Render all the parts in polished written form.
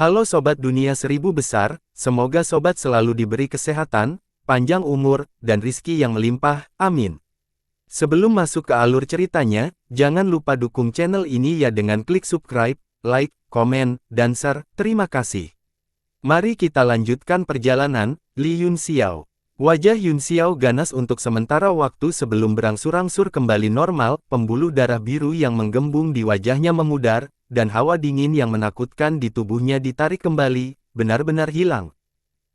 Halo Sobat Dunia Seribu Besar, semoga Sobat selalu diberi kesehatan, panjang umur, dan rizki yang melimpah, amin. Sebelum masuk ke alur ceritanya, jangan lupa dukung channel ini ya dengan klik subscribe, like, komen, dan share, terima kasih. Mari kita lanjutkan perjalanan, Li Yunxiao. Wajah Yunxiao ganas untuk sementara waktu sebelum berangsur-angsur kembali normal, pembuluh darah biru yang menggembung di wajahnya memudar, dan hawa dingin yang menakutkan di tubuhnya ditarik kembali, benar-benar hilang.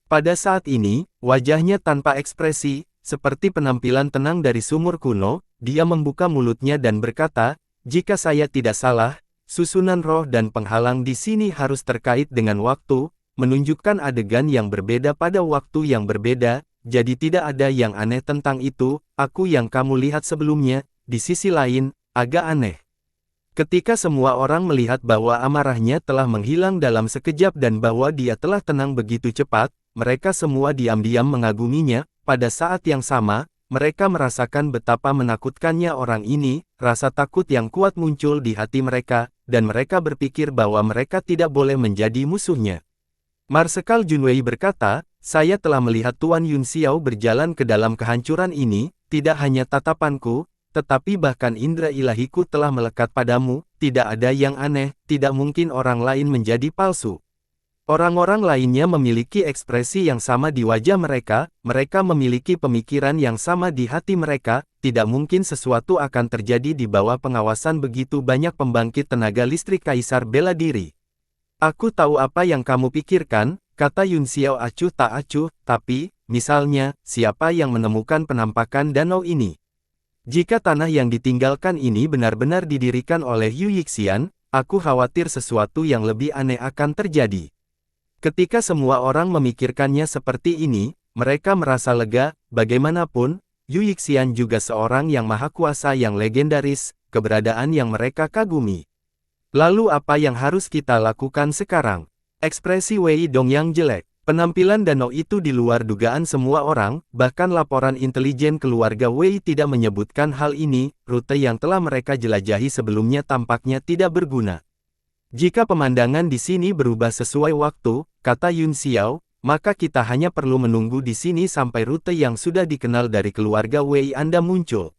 Pada saat ini, wajahnya tanpa ekspresi, seperti penampilan tenang dari sumur kuno, dia membuka mulutnya dan berkata, "Jika saya tidak salah, susunan roh dan penghalang di sini harus terkait dengan waktu, menunjukkan adegan yang berbeda pada waktu yang berbeda. Jadi tidak ada yang aneh tentang itu, aku yang kamu lihat sebelumnya, di sisi lain, agak aneh." Ketika semua orang melihat bahwa amarahnya telah menghilang dalam sekejap dan bahwa dia telah tenang begitu cepat, mereka semua diam-diam mengaguminya. Pada saat yang sama, mereka merasakan betapa menakutkannya orang ini, rasa takut yang kuat muncul di hati mereka, dan mereka berpikir bahwa mereka tidak boleh menjadi musuhnya. Marsekal Junwei berkata, "Saya telah melihat Tuan Yunxiao berjalan ke dalam kehancuran ini, tidak hanya tatapanku, tetapi bahkan indera ilahiku telah melekat padamu, tidak ada yang aneh, tidak mungkin orang lain menjadi palsu." Orang-orang lainnya memiliki ekspresi yang sama di wajah mereka, mereka memiliki pemikiran yang sama di hati mereka, tidak mungkin sesuatu akan terjadi di bawah pengawasan begitu banyak pembangkit tenaga listrik Kaisar Bela Diri. "Aku tahu apa yang kamu pikirkan," kata Yunxiao acuh tak acuh, "tapi, misalnya, siapa yang menemukan penampakan danau ini? Jika tanah yang ditinggalkan ini benar-benar didirikan oleh Yu Yixian, aku khawatir sesuatu yang lebih aneh akan terjadi." Ketika semua orang memikirkannya seperti ini, mereka merasa lega. Bagaimanapun, Yu Yixian juga seorang yang maha kuasa yang legendaris, keberadaan yang mereka kagumi. Lalu apa yang harus kita lakukan sekarang? Ekspresi Wei Dongyang jelek. Penampilan danau itu di luar dugaan semua orang, bahkan laporan intelijen keluarga Wei tidak menyebutkan hal ini. Rute yang telah mereka jelajahi sebelumnya tampaknya tidak berguna. "Jika pemandangan di sini berubah sesuai waktu," kata Yunxiao, "maka kita hanya perlu menunggu di sini sampai rute yang sudah dikenal dari keluarga Wei Anda muncul."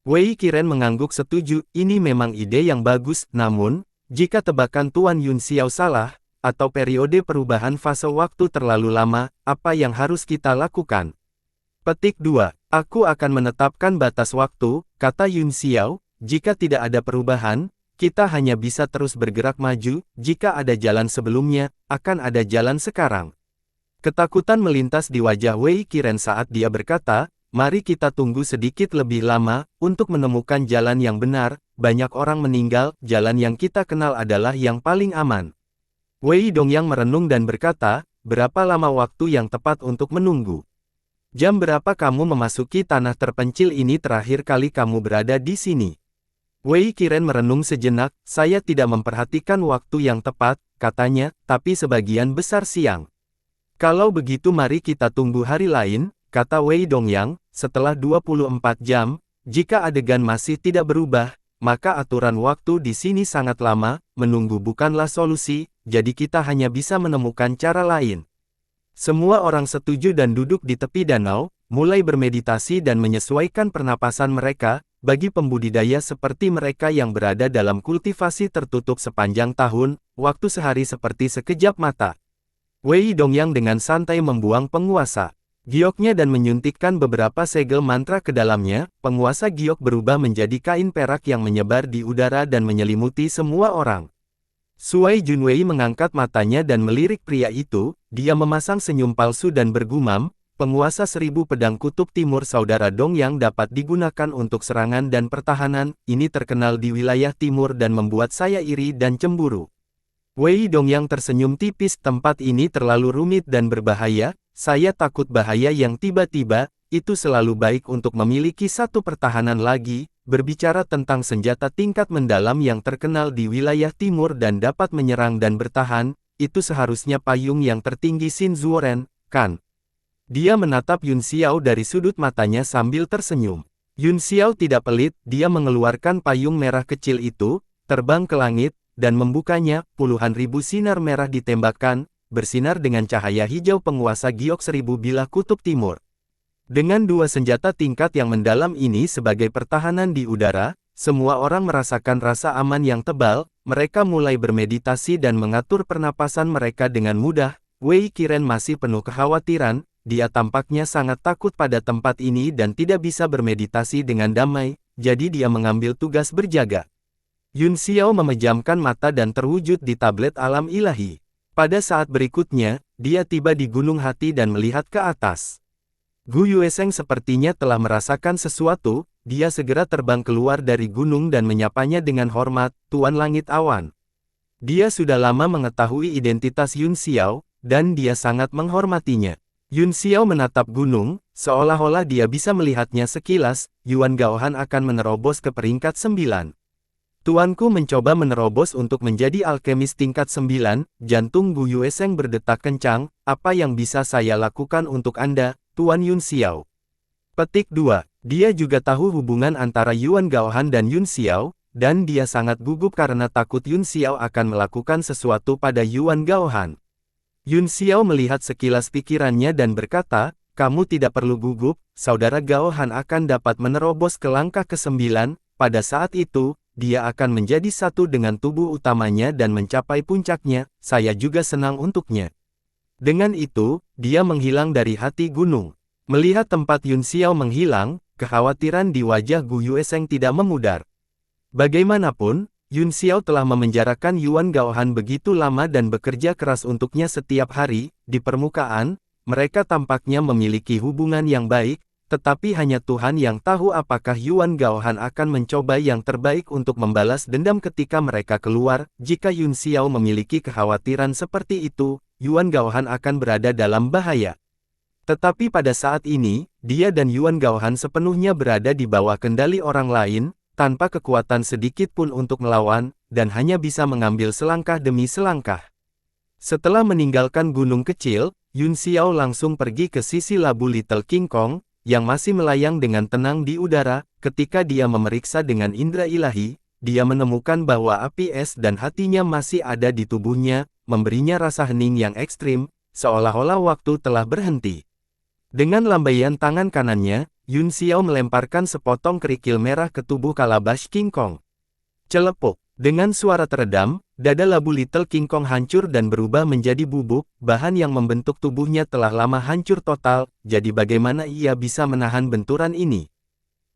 Wei Qiren mengangguk setuju, ini memang ide yang bagus, namun, jika tebakan Tuan Yunxiao salah, atau periode perubahan fase waktu terlalu lama, apa yang harus kita lakukan? Petik 2. Aku akan menetapkan batas waktu, kata Yunxiao, jika tidak ada perubahan, kita hanya bisa terus bergerak maju, jika ada jalan sebelumnya, akan ada jalan sekarang. Ketakutan melintas di wajah Wei Qiren saat dia berkata, "Mari kita tunggu sedikit lebih lama, untuk menemukan jalan yang benar, banyak orang meninggal, jalan yang kita kenal adalah yang paling aman." Wei Dongyang merenung dan berkata, "Berapa lama waktu yang tepat untuk menunggu? Jam berapa kamu memasuki tanah terpencil ini terakhir kali kamu berada di sini?" Wei Qiren merenung sejenak, "Saya tidak memperhatikan waktu yang tepat," katanya, "tapi sebagian besar siang." "Kalau begitu mari kita tunggu hari lain," kata Wei Dongyang, "setelah 24 jam, jika adegan masih tidak berubah, maka aturan waktu di sini sangat lama, menunggu bukanlah solusi, jadi kita hanya bisa menemukan cara lain." Semua orang setuju dan duduk di tepi danau, mulai bermeditasi dan menyesuaikan pernapasan mereka. Bagi pembudidaya seperti mereka yang berada dalam kultivasi tertutup sepanjang tahun, waktu sehari seperti sekejap mata. Wei Dongyang dengan santai membuang penguasa gioknya dan menyuntikkan beberapa segel mantra ke dalamnya. Penguasa giok berubah menjadi kain perak yang menyebar di udara dan menyelimuti semua orang. Sui Junwei mengangkat matanya dan melirik pria itu. Dia memasang senyum palsu dan bergumam, "Penguasa 1000 pedang kutub timur saudara Dongyang dapat digunakan untuk serangan dan pertahanan, ini terkenal di wilayah timur dan membuat saya iri dan cemburu." Wei Dongyang tersenyum tipis, "Tempat ini terlalu rumit dan berbahaya, saya takut bahaya yang tiba-tiba, itu selalu baik untuk memiliki satu pertahanan lagi, berbicara tentang senjata tingkat mendalam yang terkenal di wilayah timur dan dapat menyerang dan bertahan, itu seharusnya payung yang tertinggi Xin Zuoren, kan?" Dia menatap Yunxiao dari sudut matanya sambil tersenyum. Yunxiao tidak pelit, dia mengeluarkan payung merah kecil itu, terbang ke langit, dan membukanya. Puluhan ribu sinar merah ditembakkan, bersinar dengan cahaya hijau penguasa giok 1000 bilah kutub timur. Dengan dua senjata tingkat yang mendalam ini sebagai pertahanan di udara, semua orang merasakan rasa aman yang tebal. Mereka mulai bermeditasi dan mengatur pernapasan mereka dengan mudah. Wei Qiren masih penuh kekhawatiran. Dia tampaknya sangat takut pada tempat ini dan tidak bisa bermeditasi dengan damai, jadi dia mengambil tugas berjaga. Yun Xiao memejamkan mata dan terwujud di tablet alam ilahi. Pada saat berikutnya, dia tiba di Gunung Hati dan melihat ke atas. Gu Yuesheng sepertinya telah merasakan sesuatu. Dia segera terbang keluar dari gunung dan menyapanya dengan hormat, Tuan Langit Awan. Dia sudah lama mengetahui identitas Yun Xiao, dan dia sangat menghormatinya. Yun Xiao menatap gunung, seolah-olah dia bisa melihatnya sekilas. Yuan Gaohan akan menerobos ke peringkat 9. Tuanku mencoba menerobos untuk menjadi alkemis tingkat 9, jantung Gu Yuesheng berdetak kencang. Apa yang bisa saya lakukan untuk Anda, Tuan Yun Xiao? Petik 2. Dia juga tahu hubungan antara Yuan Gaohan dan Yun Xiao, dan dia sangat gugup karena takut Yun Xiao akan melakukan sesuatu pada Yuan Gaohan. Yun Xiao melihat sekilas pikirannya dan berkata, kamu tidak perlu gugup, saudara Gaohan akan dapat menerobos ke langkah ke-9, pada saat itu, dia akan menjadi satu dengan tubuh utamanya dan mencapai puncaknya, saya juga senang untuknya. Dengan itu, dia menghilang dari hati gunung. Melihat tempat Yun Xiao menghilang, kekhawatiran di wajah Gu Yuesheng tidak memudar. Bagaimanapun, Yun Xiao telah memenjarakan Yuan Gaohan begitu lama dan bekerja keras untuknya setiap hari. Di permukaan, mereka tampaknya memiliki hubungan yang baik, tetapi hanya Tuhan yang tahu apakah Yuan Gaohan akan mencoba yang terbaik untuk membalas dendam ketika mereka keluar. Jika Yun Xiao memiliki kekhawatiran seperti itu, Yuan Gaohan akan berada dalam bahaya. Tetapi pada saat ini, dia dan Yuan Gaohan sepenuhnya berada di bawah kendali orang lain, tanpa kekuatan sedikit pun untuk melawan, dan hanya bisa mengambil selangkah demi selangkah. Setelah meninggalkan gunung kecil, Yun Xiao langsung pergi ke sisi labu Little King Kong, yang masih melayang dengan tenang di udara. Ketika dia memeriksa dengan indera ilahi, dia menemukan bahwa api es dan hatinya masih ada di tubuhnya, memberinya rasa hening yang ekstrim, seolah-olah waktu telah berhenti. Dengan lambaian tangan kanannya, Yun Xiao melemparkan sepotong kerikil merah ke tubuh Kalabash King Kong. Celepuk. Dengan suara teredam, dada labu Little King Kong hancur dan berubah menjadi bubuk. Bahan yang membentuk tubuhnya telah lama hancur total, jadi bagaimana ia bisa menahan benturan ini?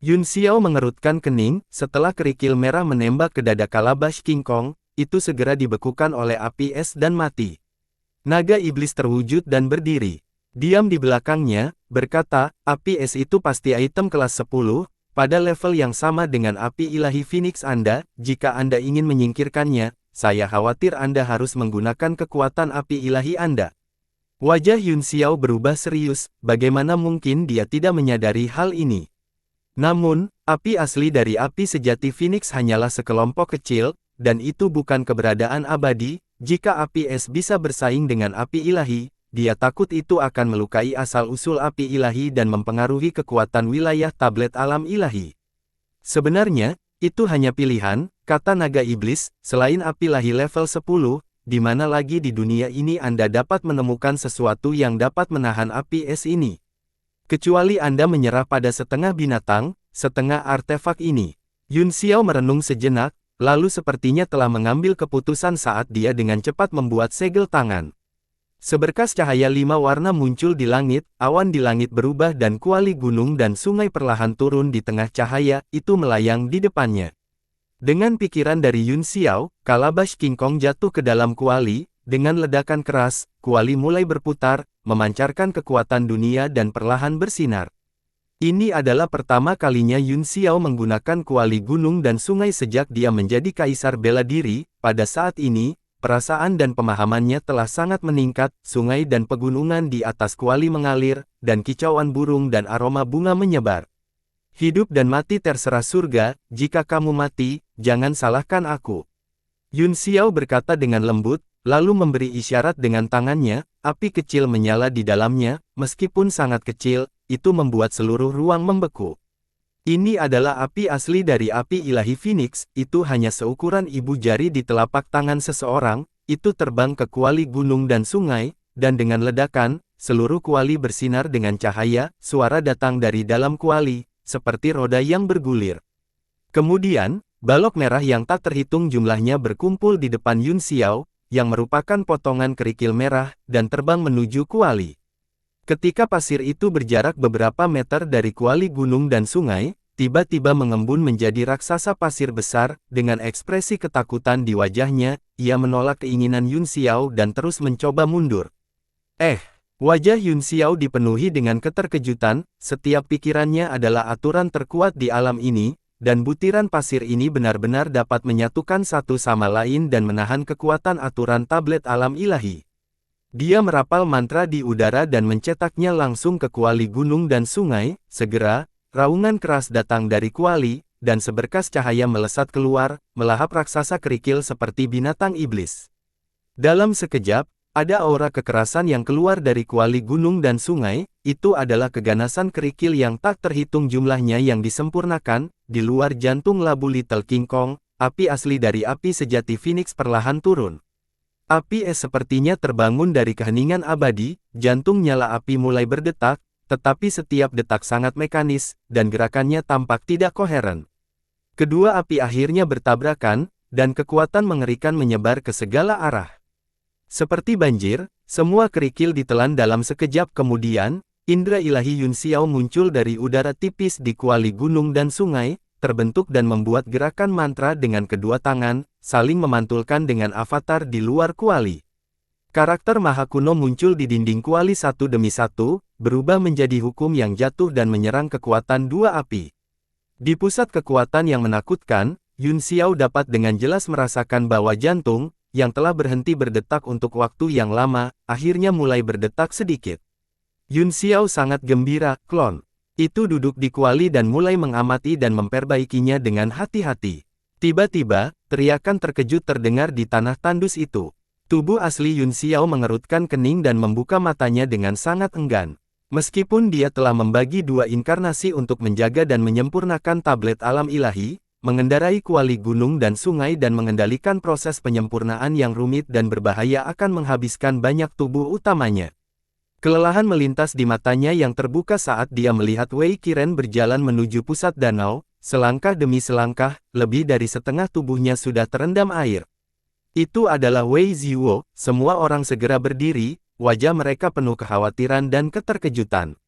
Yun Xiao mengerutkan kening. Setelah kerikil merah menembak ke dada Kalabash King Kong, itu segera dibekukan oleh api es dan mati. Naga iblis terwujud dan berdiri. Diam di belakangnya, berkata, api es itu pasti item kelas 10, pada level yang sama dengan api ilahi Phoenix Anda. Jika Anda ingin menyingkirkannya, saya khawatir Anda harus menggunakan kekuatan api ilahi Anda. Wajah Yun Xiao berubah serius, bagaimana mungkin dia tidak menyadari hal ini? Namun, api asli dari api sejati Phoenix hanyalah sekelompok kecil, dan itu bukan keberadaan abadi. Jika api es bisa bersaing dengan api ilahi, dia takut itu akan melukai asal-usul api ilahi dan mempengaruhi kekuatan wilayah tablet alam ilahi. Sebenarnya, itu hanya pilihan, kata naga iblis, selain api ilahi level 10, di mana lagi di dunia ini Anda dapat menemukan sesuatu yang dapat menahan api es ini. Kecuali Anda menyerah pada setengah binatang, setengah artefak ini. Yun Xiao merenung sejenak, lalu sepertinya telah mengambil keputusan saat dia dengan cepat membuat segel tangan. Seberkas cahaya 5 warna muncul di langit, awan di langit berubah dan kuali gunung dan sungai perlahan turun di tengah cahaya, itu melayang di depannya. Dengan pikiran dari Yun Xiao, Kalabash King Kong jatuh ke dalam kuali, dengan ledakan keras, kuali mulai berputar, memancarkan kekuatan dunia dan perlahan bersinar. Ini adalah pertama kalinya Yun Xiao menggunakan kuali gunung dan sungai sejak dia menjadi kaisar bela diri. Pada saat ini, perasaan dan pemahamannya telah sangat meningkat. Sungai dan pegunungan di atas kuali mengalir, dan kicauan burung dan aroma bunga menyebar. Hidup dan mati terserah surga, jika kamu mati, jangan salahkan aku. Yun Xiao berkata dengan lembut, lalu memberi isyarat dengan tangannya. Api kecil menyala di dalamnya, meskipun sangat kecil, itu membuat seluruh ruang membeku. Ini adalah api asli dari api ilahi Phoenix, itu hanya seukuran ibu jari di telapak tangan seseorang, itu terbang ke kuali gunung dan sungai, dan dengan ledakan, seluruh kuali bersinar dengan cahaya, suara datang dari dalam kuali, seperti roda yang bergulir. Kemudian, balok merah yang tak terhitung jumlahnya berkumpul di depan Yun Xiao, yang merupakan potongan kerikil merah, dan terbang menuju kuali. Ketika pasir itu berjarak beberapa meter dari kuali gunung dan sungai, tiba-tiba mengembun menjadi raksasa pasir besar, dengan ekspresi ketakutan di wajahnya, ia menolak keinginan Yun Xiao dan terus mencoba mundur. Wajah Yun Xiao dipenuhi dengan keterkejutan, setiap pikirannya adalah aturan terkuat di alam ini, dan butiran pasir ini benar-benar dapat menyatukan satu sama lain dan menahan kekuatan aturan tablet alam ilahi. Dia merapal mantra di udara dan mencetaknya langsung ke kuali gunung dan sungai. Segera, raungan keras datang dari kuali, dan seberkas cahaya melesat keluar, melahap raksasa kerikil seperti binatang iblis. Dalam sekejap, ada aura kekerasan yang keluar dari kuali gunung dan sungai, itu adalah keganasan kerikil yang tak terhitung jumlahnya yang disempurnakan, di luar jantung labu Little King Kong, api asli dari api sejati Phoenix perlahan turun. Api es sepertinya terbangun dari keheningan abadi, jantung nyala api mulai berdetak, tetapi setiap detak sangat mekanis, dan gerakannya tampak tidak koheren. Kedua api akhirnya bertabrakan, dan kekuatan mengerikan menyebar ke segala arah. Seperti banjir, semua kerikil ditelan dalam sekejap kemudian, indera ilahi Yun Xiao muncul dari udara tipis di kuali gunung dan sungai, terbentuk dan membuat gerakan mantra dengan kedua tangan, saling memantulkan dengan avatar di luar kuali. Karakter maha kuno muncul di dinding kuali satu demi satu, berubah menjadi hukum yang jatuh dan menyerang kekuatan dua api. Di pusat kekuatan yang menakutkan, Yun Xiao dapat dengan jelas merasakan bahwa jantung, yang telah berhenti berdetak untuk waktu yang lama, akhirnya mulai berdetak sedikit. Yun Xiao sangat gembira, klon. Itu duduk di kuali dan mulai mengamati dan memperbaikinya dengan hati-hati. Tiba-tiba, teriakan terkejut terdengar di tanah tandus itu. Tubuh asli Yun Xiao mengerutkan kening dan membuka matanya dengan sangat enggan. Meskipun dia telah membagi dua inkarnasi untuk menjaga dan menyempurnakan tablet alam ilahi, mengendarai kuali gunung dan sungai dan mengendalikan proses penyempurnaan yang rumit dan berbahaya akan menghabiskan banyak tubuh utamanya. Kelelahan melintas di matanya yang terbuka saat dia melihat Wei Qiren berjalan menuju pusat danau, selangkah demi selangkah, lebih dari setengah tubuhnya sudah terendam air. Itu adalah Wei Ziwo. Semua orang segera berdiri, wajah mereka penuh kekhawatiran dan keterkejutan.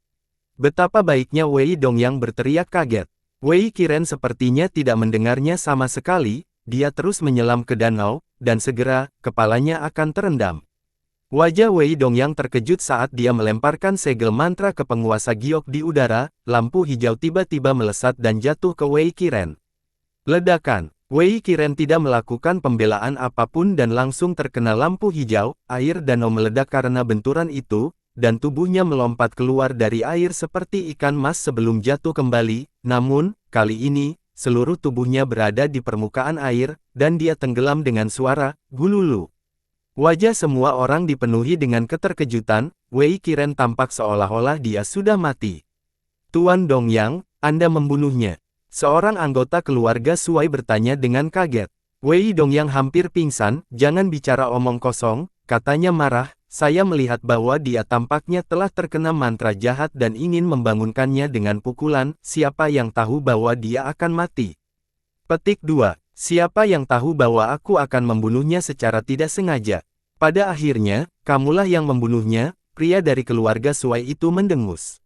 Betapa baiknya Wei Dongyang berteriak kaget. Wei Qiren sepertinya tidak mendengarnya sama sekali, dia terus menyelam ke danau, dan segera, kepalanya akan terendam. Wajah Wei Dongyang terkejut saat dia melemparkan segel mantra ke penguasa giok di udara, lampu hijau tiba-tiba melesat dan jatuh ke Wei Qiren. Ledakan, Wei Qiren tidak melakukan pembelaan apapun dan langsung terkena lampu hijau, air danau meledak karena benturan itu, dan tubuhnya melompat keluar dari air seperti ikan mas sebelum jatuh kembali, namun, kali ini, seluruh tubuhnya berada di permukaan air, dan dia tenggelam dengan suara, gululu. Wajah semua orang dipenuhi dengan keterkejutan, Wei Qiren tampak seolah-olah dia sudah mati. Tuan Dongyang, Anda membunuhnya. Seorang anggota keluarga Suai bertanya dengan kaget. Wei Dongyang hampir pingsan, jangan bicara omong kosong, katanya marah, saya melihat bahwa dia tampaknya telah terkena mantra jahat dan ingin membangunkannya dengan pukulan, siapa yang tahu bahwa dia akan mati. Petik 2. Siapa yang tahu bahwa aku akan membunuhnya secara tidak sengaja? Pada akhirnya, kamulah yang membunuhnya, pria dari keluarga Suai itu mendengus.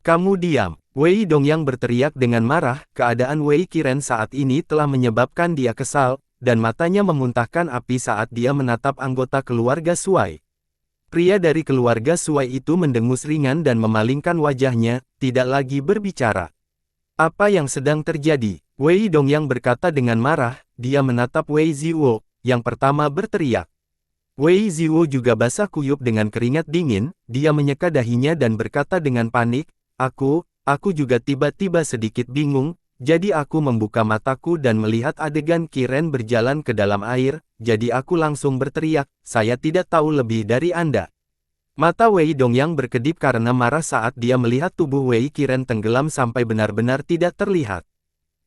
Kamu diam. Wei Dongyang berteriak dengan marah, keadaan Wei Qiren saat ini telah menyebabkan dia kesal, dan matanya memuntahkan api saat dia menatap anggota keluarga Suai. Pria dari keluarga Suai itu mendengus ringan dan memalingkan wajahnya, tidak lagi berbicara. Apa yang sedang terjadi? Wei Dongyang berkata dengan marah, dia menatap Wei Ziwo, yang pertama berteriak. Wei Ziwo juga basah kuyup dengan keringat dingin, dia menyeka dahinya dan berkata dengan panik, aku juga tiba-tiba sedikit bingung, jadi aku membuka mataku dan melihat adegan Qiren berjalan ke dalam air, jadi aku langsung berteriak, saya tidak tahu lebih dari Anda. Mata Wei Dongyang berkedip karena marah saat dia melihat tubuh Wei Qiren tenggelam sampai benar-benar tidak terlihat.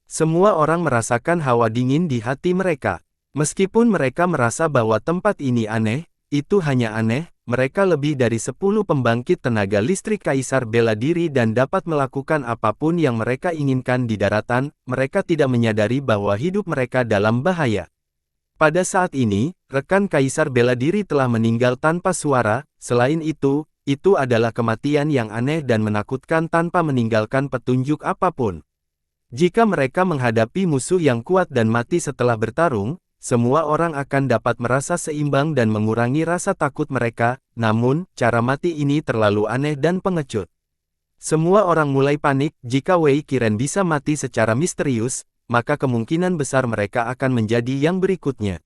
Semua orang merasakan hawa dingin di hati mereka. Meskipun mereka merasa bahwa tempat ini aneh, itu hanya aneh, mereka lebih dari 10 pembangkit tenaga listrik Kaisar bela diri dan dapat melakukan apapun yang mereka inginkan di daratan, mereka tidak menyadari bahwa hidup mereka dalam bahaya. Pada saat ini, rekan Kaisar bela diri telah meninggal tanpa suara, selain itu adalah kematian yang aneh dan menakutkan tanpa meninggalkan petunjuk apapun. Jika mereka menghadapi musuh yang kuat dan mati setelah bertarung, semua orang akan dapat merasa seimbang dan mengurangi rasa takut mereka, namun, cara mati ini terlalu aneh dan pengecut. Semua orang mulai panik, jika Wei Qiren bisa mati secara misterius, maka kemungkinan besar mereka akan menjadi yang berikutnya.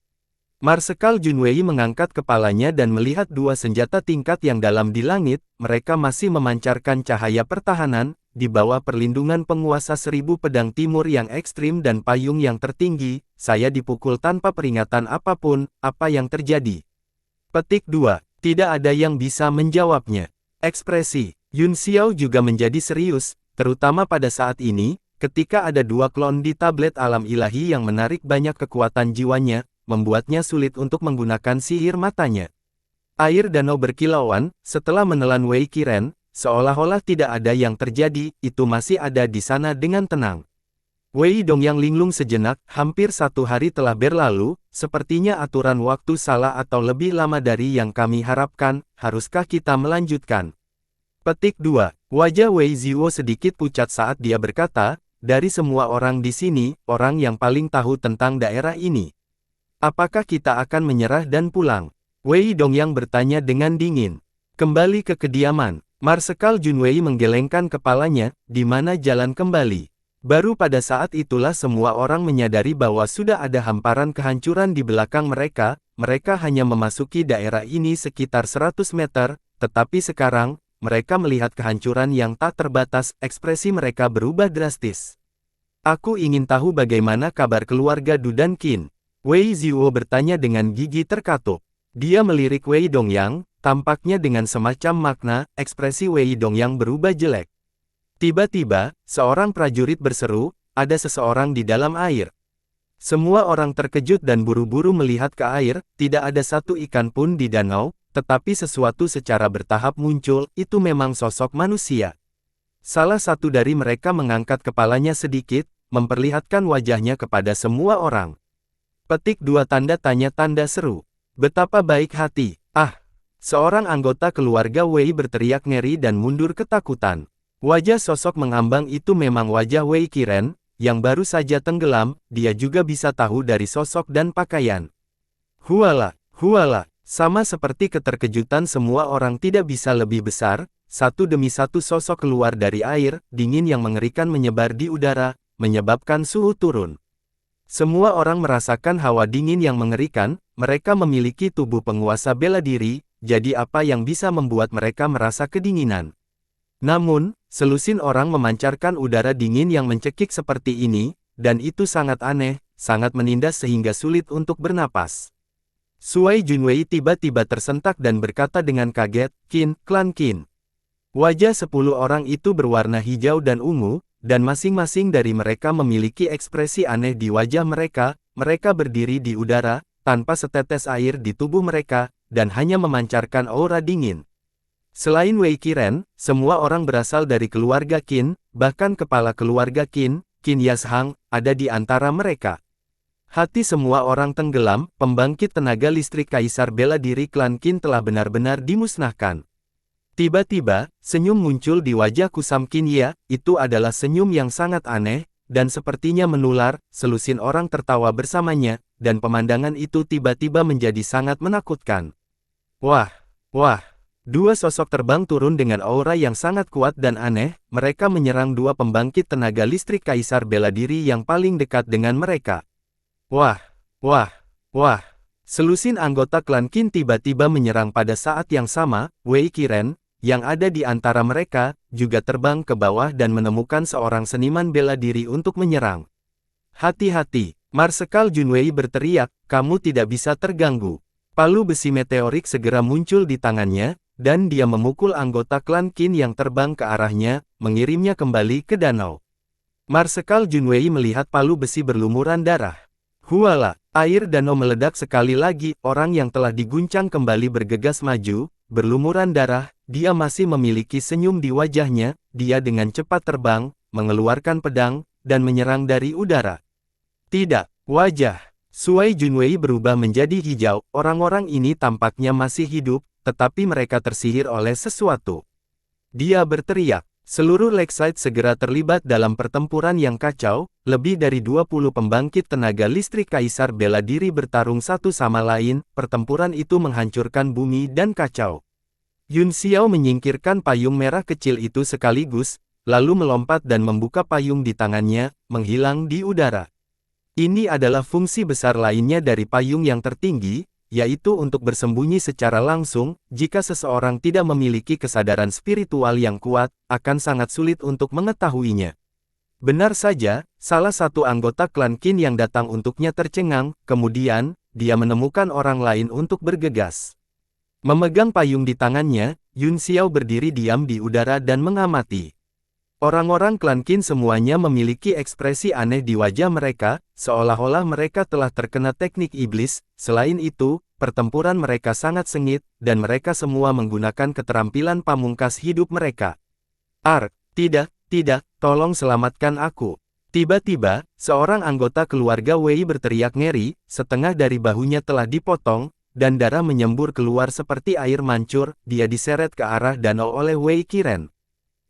Marsekal Junwei mengangkat kepalanya dan melihat dua senjata tingkat yang dalam di langit, mereka masih memancarkan cahaya pertahanan, di bawah perlindungan penguasa 1000 pedang timur yang ekstrim dan payung yang tertinggi, saya dipukul tanpa peringatan apapun, apa yang terjadi? Petik 2. Tidak ada yang bisa menjawabnya. Ekspresi Yun Xiao juga menjadi serius, terutama pada saat ini, ketika ada dua klon di tablet alam ilahi yang menarik banyak kekuatan jiwanya, membuatnya sulit untuk menggunakan sihir matanya. Air danau berkilauan, setelah menelan Wei Qiren, seolah-olah tidak ada yang terjadi, itu masih ada di sana dengan tenang. Wei Dongyang linglung sejenak, hampir 1 hari telah berlalu, sepertinya aturan waktu salah atau lebih lama dari yang kami harapkan, haruskah kita melanjutkan? Petik 2. Wajah Wei Ziwo sedikit pucat saat dia berkata, dari semua orang di sini, orang yang paling tahu tentang daerah ini. Apakah kita akan menyerah dan pulang? Wei Dongyang bertanya dengan dingin. Kembali ke kediaman. Marsekal Junwei menggelengkan kepalanya, di mana jalan kembali. Baru pada saat itulah semua orang menyadari bahwa sudah ada hamparan kehancuran di belakang mereka, mereka hanya memasuki daerah ini sekitar 100 meter, tetapi sekarang, mereka melihat kehancuran yang tak terbatas, ekspresi mereka berubah drastis. Aku ingin tahu bagaimana kabar keluarga Du dan Qin. Wei Ziwo bertanya dengan gigi terkatup. Dia melirik Wei Dongyang, tampaknya dengan semacam makna, ekspresi Wei Dongyang berubah jelek. Tiba-tiba, seorang prajurit berseru, ada seseorang di dalam air. Semua orang terkejut dan buru-buru melihat ke air, tidak ada satu ikan pun di danau, tetapi sesuatu secara bertahap muncul, itu memang sosok manusia. Salah satu dari mereka mengangkat kepalanya sedikit, memperlihatkan wajahnya kepada semua orang. Petik 2 tanda tanya tanda seru. Betapa baik hati. Ah! Seorang anggota keluarga Wei berteriak ngeri dan mundur ketakutan. Wajah sosok mengambang itu memang wajah Wei Qiren, yang baru saja tenggelam, dia juga bisa tahu dari sosok dan pakaian. Huala, huala, sama seperti keterkejutan semua orang tidak bisa lebih besar, satu demi satu sosok keluar dari air, dingin yang mengerikan menyebar di udara, menyebabkan suhu turun. Semua orang merasakan hawa dingin yang mengerikan, mereka memiliki tubuh penguasa bela diri, jadi apa yang bisa membuat mereka merasa kedinginan? Namun, selusin orang memancarkan udara dingin yang mencekik seperti ini, dan itu sangat aneh, sangat menindas sehingga sulit untuk bernapas. Shuai Junwei tiba-tiba tersentak dan berkata dengan kaget, Qin, klan Qin. Wajah 10 orang itu berwarna hijau dan ungu, dan masing-masing dari mereka memiliki ekspresi aneh di wajah mereka, mereka berdiri di udara, tanpa setetes air di tubuh mereka, dan hanya memancarkan aura dingin. Selain Wei Qiren, semua orang berasal dari keluarga Qin, bahkan kepala keluarga Qin, Qin Yashang, ada di antara mereka. Hati semua orang tenggelam, pembangkit tenaga listrik Kaisar bela diri klan Qin telah benar-benar dimusnahkan. Tiba-tiba, senyum muncul di wajah Kusam Qin Ya, itu adalah senyum yang sangat aneh, dan sepertinya menular, selusin orang tertawa bersamanya, dan pemandangan itu tiba-tiba menjadi sangat menakutkan. Wah, wah, dua sosok terbang turun dengan aura yang sangat kuat dan aneh, mereka menyerang dua pembangkit tenaga listrik Kaisar bela diri yang paling dekat dengan mereka. Wah, wah, wah, selusin anggota klan Qin tiba-tiba menyerang pada saat yang sama, Wei Qiren, yang ada di antara mereka, juga terbang ke bawah dan menemukan seorang seniman bela diri untuk menyerang. Hati-hati, Marsekal Junwei berteriak, kamu tidak bisa terganggu. Palu besi meteorik segera muncul di tangannya, dan dia memukul anggota klan Qin yang terbang ke arahnya, mengirimnya kembali ke danau. Marsekal Junwei melihat palu besi berlumuran darah. Huala, air danau meledak sekali lagi, orang yang telah diguncang kembali bergegas maju, berlumuran darah, dia masih memiliki senyum di wajahnya, dia dengan cepat terbang, mengeluarkan pedang, dan menyerang dari udara. Tidak, wajah Suai Junwei berubah menjadi hijau, orang-orang ini tampaknya masih hidup, tetapi mereka tersihir oleh sesuatu. Dia berteriak. Seluruh Lakeside segera terlibat dalam pertempuran yang kacau, lebih dari 20 pembangkit tenaga listrik kaisar bela diri bertarung satu sama lain, pertempuran itu menghancurkan bumi dan kacau. Yun Xiao menyingkirkan payung merah kecil itu sekaligus, lalu melompat dan membuka payung di tangannya, menghilang di udara. Ini adalah fungsi besar lainnya dari payung yang tertinggi, yaitu untuk bersembunyi secara langsung. Jika seseorang tidak memiliki kesadaran spiritual yang kuat, akan sangat sulit untuk mengetahuinya. Benar saja, salah satu anggota klan Qin yang datang untuknya tercengang, kemudian, dia menemukan orang lain untuk bergegas. Memegang payung di tangannya, Yun Xiao berdiri diam di udara dan mengamati. Orang-orang klan Qin semuanya memiliki ekspresi aneh di wajah mereka, seolah-olah mereka telah terkena teknik iblis. Selain itu, pertempuran mereka sangat sengit, dan mereka semua menggunakan keterampilan pamungkas hidup mereka. Tidak, tolong selamatkan aku. Tiba-tiba, seorang anggota keluarga Wei berteriak ngeri, setengah dari bahunya telah dipotong, dan darah menyembur keluar seperti air mancur. Dia diseret ke arah danau oleh Wei Qiren.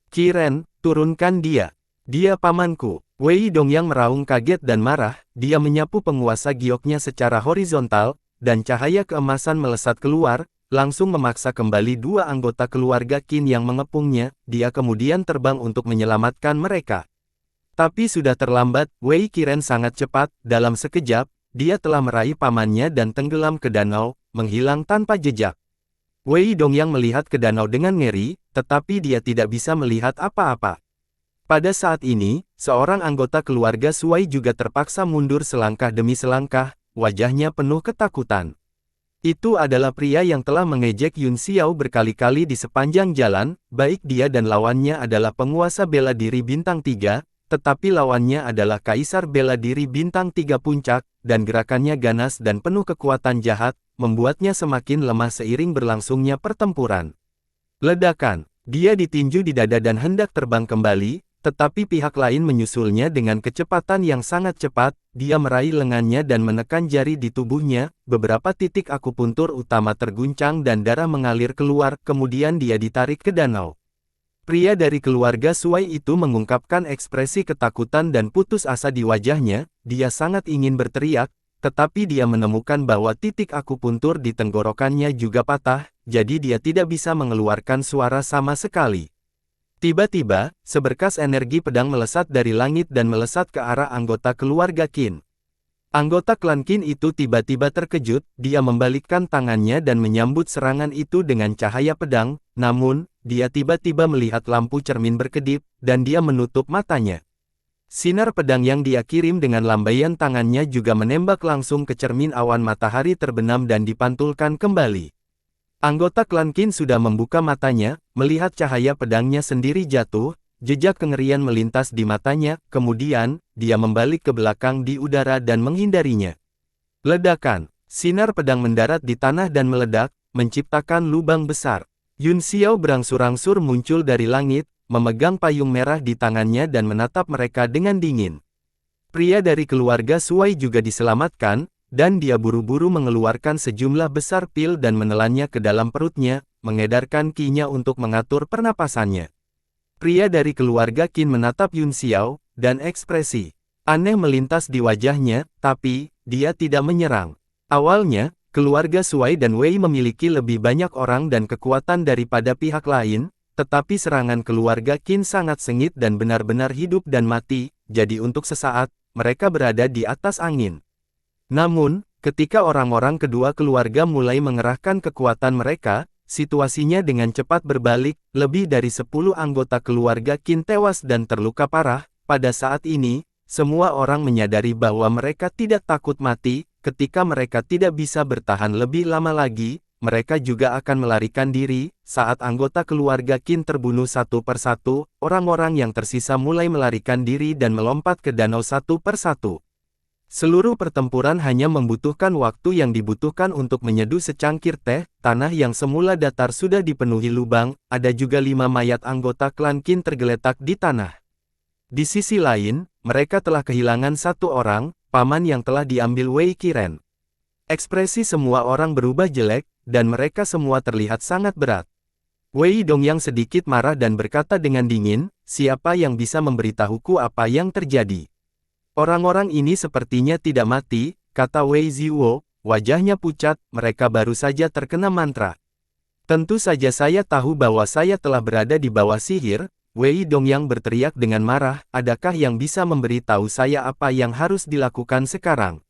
Qiren, turunkan dia. Dia pamanku. Wei Dongyang meraung kaget dan marah, dia menyapu penguasa gioknya secara horizontal, dan cahaya keemasan melesat keluar, langsung memaksa kembali dua anggota keluarga Qin yang mengepungnya. Dia kemudian terbang untuk menyelamatkan mereka. Tapi sudah terlambat, Wei Qiren sangat cepat, dalam sekejap, dia telah meraih pamannya dan tenggelam ke danau, menghilang tanpa jejak. Wei Dongyang melihat ke danau dengan ngeri, tetapi dia tidak bisa melihat apa-apa. Pada saat ini, seorang anggota keluarga Suai juga terpaksa mundur selangkah demi selangkah, wajahnya penuh ketakutan. Itu adalah pria yang telah mengejek Yun Xiao berkali-kali di sepanjang jalan, baik dia dan lawannya adalah penguasa bela diri bintang 3, tetapi lawannya adalah kaisar bela diri bintang 3 puncak, dan gerakannya ganas dan penuh kekuatan jahat, membuatnya semakin lemah seiring berlangsungnya pertempuran. Ledakan. Dia ditinju di dada dan hendak terbang kembali, tetapi pihak lain menyusulnya dengan kecepatan yang sangat cepat. Dia meraih lengannya dan menekan jari di tubuhnya, beberapa titik akupuntur utama terguncang dan darah mengalir keluar, kemudian dia ditarik ke danau. Pria dari keluarga Suai itu mengungkapkan ekspresi ketakutan dan putus asa di wajahnya. Dia sangat ingin berteriak, tetapi dia menemukan bahwa titik akupuntur di tenggorokannya juga patah, jadi dia tidak bisa mengeluarkan suara sama sekali. Tiba-tiba, seberkas energi pedang melesat dari langit dan melesat ke arah anggota keluarga Qin. Anggota klan Qin itu tiba-tiba terkejut, dia membalikkan tangannya dan menyambut serangan itu dengan cahaya pedang, namun, dia tiba-tiba melihat lampu cermin berkedip, dan dia menutup matanya. Sinar pedang yang dia kirim dengan lambaian tangannya juga menembak langsung ke cermin awan matahari terbenam dan dipantulkan kembali. Anggota klan Qin sudah membuka matanya, melihat cahaya pedangnya sendiri jatuh, jejak kengerian melintas di matanya, kemudian, dia membalik ke belakang di udara dan menghindarinya. Ledakan. Sinar pedang mendarat di tanah dan meledak, menciptakan lubang besar. Yun Xiao berangsur-angsur muncul dari langit, memegang payung merah di tangannya dan menatap mereka dengan dingin. Pria dari keluarga Suai juga diselamatkan, dan dia buru-buru mengeluarkan sejumlah besar pil dan menelannya ke dalam perutnya, mengedarkan ki-nya untuk mengatur pernapasannya. Pria dari keluarga Qin menatap Yun Xiao, dan ekspresi aneh melintas di wajahnya, tapi, dia tidak menyerang. Awalnya, keluarga Suai dan Wei memiliki lebih banyak orang dan kekuatan daripada pihak lain, tetapi serangan keluarga Qin sangat sengit dan benar-benar hidup dan mati, jadi untuk sesaat, mereka berada di atas angin. Namun, ketika orang-orang kedua keluarga mulai mengerahkan kekuatan mereka, situasinya dengan cepat berbalik, lebih dari 10 anggota keluarga Qin tewas dan terluka parah. Pada saat ini, semua orang menyadari bahwa mereka tidak takut mati, ketika mereka tidak bisa bertahan lebih lama lagi, mereka juga akan melarikan diri. Saat anggota keluarga Qin terbunuh satu persatu, orang-orang yang tersisa mulai melarikan diri dan melompat ke danau satu persatu. Seluruh pertempuran hanya membutuhkan waktu yang dibutuhkan untuk menyeduh secangkir teh. Tanah yang semula datar sudah dipenuhi lubang. Ada juga 5 mayat anggota klan Qin tergeletak di tanah. Di sisi lain, mereka telah kehilangan 1 orang, paman yang telah diambil Wei Qiren. Ekspresi semua orang berubah jelek, dan mereka semua terlihat sangat berat. Wei Dongyang sedikit marah dan berkata dengan dingin, siapa yang bisa memberitahuku apa yang terjadi? Orang-orang ini sepertinya tidak mati, kata Wei Ziwo, wajahnya pucat, mereka baru saja terkena mantra. Tentu saja saya tahu bahwa saya telah berada di bawah sihir. Wei Dongyang berteriak dengan marah, adakah yang bisa memberitahu saya apa yang harus dilakukan sekarang?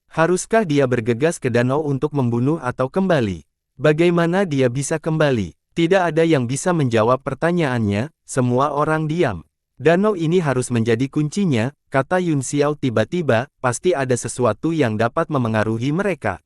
Haruskah dia bergegas ke danau untuk membunuh atau kembali? Bagaimana dia bisa kembali? Tidak ada yang bisa menjawab pertanyaannya, semua orang diam. Danau ini harus menjadi kuncinya, kata Yun Xiao tiba-tiba, pasti ada sesuatu yang dapat memengaruhi mereka.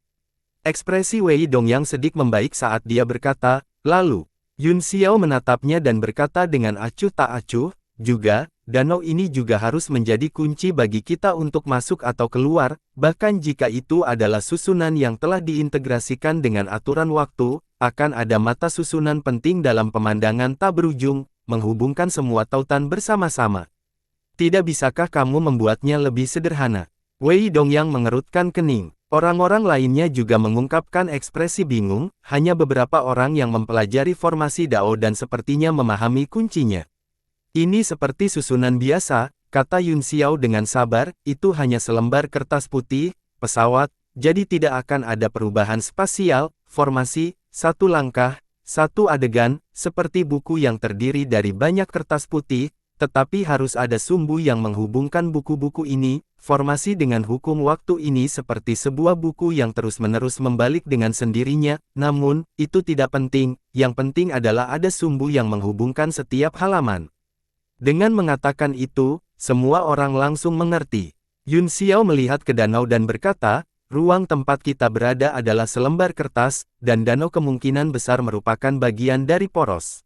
Ekspresi Wei Dongyang sedikit membaik saat dia berkata, lalu, Yun Xiao menatapnya dan berkata dengan acuh tak acuh, juga, danau ini juga harus menjadi kunci bagi kita untuk masuk atau keluar, bahkan jika itu adalah susunan yang telah diintegrasikan dengan aturan waktu, akan ada mata susunan penting dalam pemandangan tak berujung, menghubungkan semua tautan bersama-sama. Tidak bisakah kamu membuatnya lebih sederhana? Wei Dongyang mengerutkan kening. Orang-orang lainnya juga mengungkapkan ekspresi bingung, hanya beberapa orang yang mempelajari formasi Dao dan sepertinya memahami kuncinya. Ini seperti susunan biasa, kata Yun Xiao dengan sabar, itu hanya selembar kertas putih, pesawat, jadi tidak akan ada perubahan spasial, formasi, 1 langkah, 1 adegan, seperti buku yang terdiri dari banyak kertas putih, tetapi harus ada sumbu yang menghubungkan buku-buku ini. Formasi dengan hukum waktu ini seperti sebuah buku yang terus-menerus membalik dengan sendirinya, namun, itu tidak penting, yang penting adalah ada sumbu yang menghubungkan setiap halaman. Dengan mengatakan itu, semua orang langsung mengerti. Yun Xiao melihat ke danau dan berkata, ruang tempat kita berada adalah selembar kertas, dan danau kemungkinan besar merupakan bagian dari poros.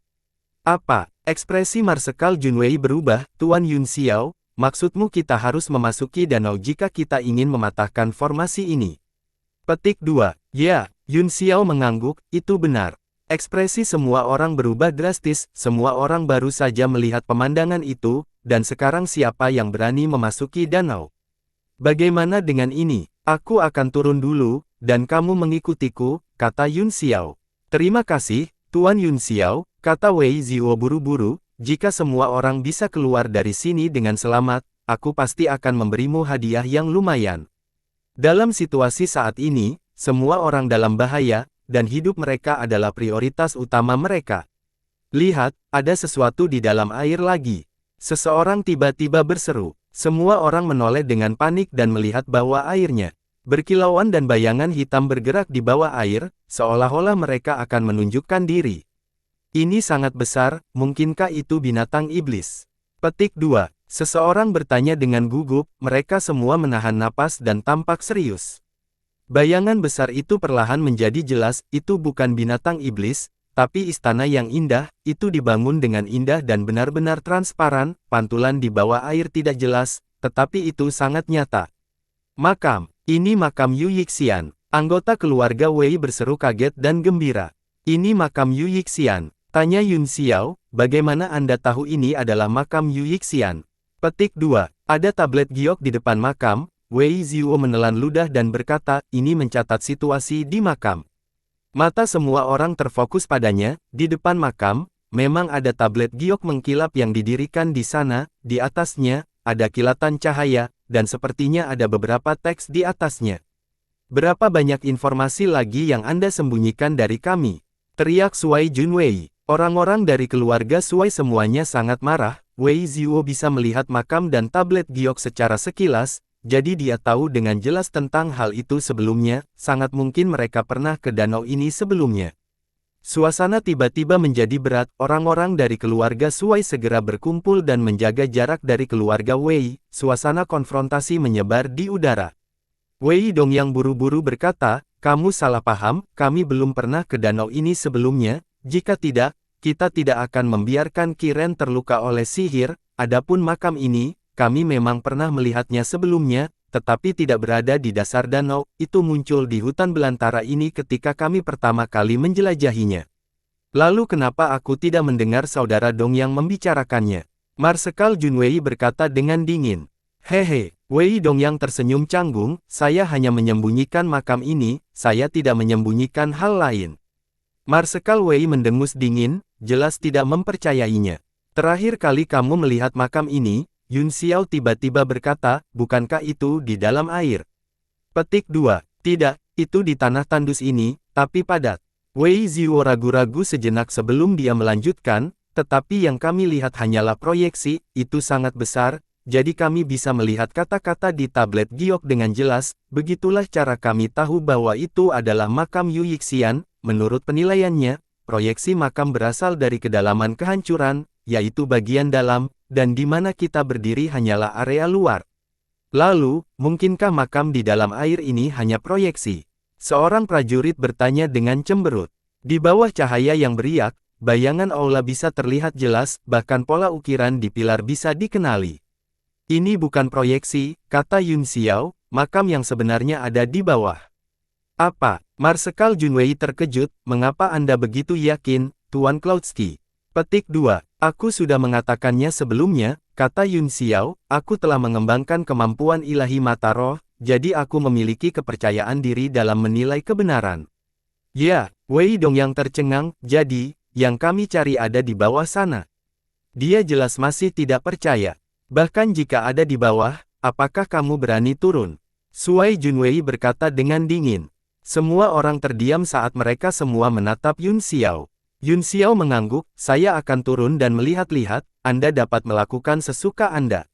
Apa? Ekspresi Marsekal Junwei berubah, Tuan Yun Xiao, maksudmu kita harus memasuki danau jika kita ingin mematahkan formasi ini? Petik 2. Ya, Yun Xiao mengangguk, itu benar. Ekspresi semua orang berubah drastis, semua orang baru saja melihat pemandangan itu, dan sekarang siapa yang berani memasuki danau? Bagaimana dengan ini? Aku akan turun dulu, dan kamu mengikutiku, kata Yun Xiao. Terima kasih, Tuan Yun Xiao, kata Wei Ziwo buru-buru, jika semua orang bisa keluar dari sini dengan selamat, aku pasti akan memberimu hadiah yang lumayan. Dalam situasi saat ini, semua orang dalam bahaya, dan hidup mereka adalah prioritas utama mereka. Lihat, ada sesuatu di dalam air lagi. Seseorang tiba-tiba berseru. Semua orang menoleh dengan panik dan melihat bahwa airnya berkilauan dan bayangan hitam bergerak di bawah air, seolah-olah mereka akan menunjukkan diri. Ini sangat besar, mungkinkah itu binatang iblis? Petik 2. Seseorang bertanya dengan gugup, mereka semua menahan napas dan tampak serius. Bayangan besar itu perlahan menjadi jelas, itu bukan binatang iblis, tapi istana yang indah, itu dibangun dengan indah dan benar-benar transparan, pantulan di bawah air tidak jelas, tetapi itu sangat nyata. Makam, ini makam Yu Yixian. Anggota keluarga Wei berseru kaget dan gembira. Ini makam Yu Yixian, tanya Yun Xiao, bagaimana Anda tahu ini adalah makam Yu Yixian? Petik 2. Ada tablet giok di depan makam. Wei Ziwo menelan ludah dan berkata, ini mencatat situasi di makam. Mata semua orang terfokus padanya, di depan makam, memang ada tablet giok mengkilap yang didirikan di sana, di atasnya, ada kilatan cahaya, dan sepertinya ada beberapa teks di atasnya. Berapa banyak informasi lagi yang Anda sembunyikan dari kami? Teriak Suai Junwei. Orang-orang dari keluarga Suai semuanya sangat marah. Wei Ziwo bisa melihat makam dan tablet giok secara sekilas, jadi dia tahu dengan jelas tentang hal itu sebelumnya, sangat mungkin mereka pernah ke danau ini sebelumnya. Suasana tiba-tiba menjadi berat, orang-orang dari keluarga Suai segera berkumpul dan menjaga jarak dari keluarga Wei, suasana konfrontasi menyebar di udara. Wei Dongyang buru-buru berkata, Kamu salah paham, kami belum pernah ke danau ini sebelumnya, jika tidak, kita tidak akan membiarkan Kiren terluka oleh sihir, adapun makam ini, kami memang pernah melihatnya sebelumnya, tetapi tidak berada di dasar danau, itu muncul di hutan belantara ini ketika kami pertama kali menjelajahinya. Lalu kenapa aku tidak mendengar saudara Dong yang membicarakannya? Marsekal Junwei berkata dengan dingin. Hehe, Wei Dongyang tersenyum canggung, saya hanya menyembunyikan makam ini, saya tidak menyembunyikan hal lain. Marsekal Wei mendengus dingin, jelas tidak mempercayainya. Terakhir kali kamu melihat makam ini, Yun Xiao tiba-tiba berkata, bukankah itu di dalam air? Petik 2. Tidak, itu di tanah tandus ini, tapi padat. Wei Ziwo ragu-ragu sejenak sebelum dia melanjutkan, tetapi yang kami lihat hanyalah proyeksi, itu sangat besar, jadi kami bisa melihat kata-kata di tablet giok dengan jelas, begitulah cara kami tahu bahwa itu adalah makam Yu Yixian. Menurut penilaiannya, proyeksi makam berasal dari kedalaman kehancuran, yaitu bagian dalam, dan di mana kita berdiri hanyalah area luar. Lalu, mungkinkah makam di dalam air ini hanya proyeksi? Seorang prajurit bertanya dengan cemberut. Di bawah cahaya yang beriak, bayangan aula bisa terlihat jelas, bahkan pola ukiran di pilar bisa dikenali. Ini bukan proyeksi, kata Yun Xiao, makam yang sebenarnya ada di bawah. Apa? Marsekal Junwei terkejut, mengapa Anda begitu yakin, Tuan Cloudsky? Petik 2. Aku sudah mengatakannya sebelumnya, kata Yun Xiao, aku telah mengembangkan kemampuan ilahi mata roh, jadi aku memiliki kepercayaan diri dalam menilai kebenaran. Ya, Wei Dongyang tercengang, jadi, yang kami cari ada di bawah sana. Dia jelas masih tidak percaya. Bahkan jika ada di bawah, apakah kamu berani turun? Suai Junwei berkata dengan dingin. Semua orang terdiam saat mereka semua menatap Yun Xiao. Yun Xiao mengangguk, saya akan turun dan melihat-lihat, Anda dapat melakukan sesuka Anda.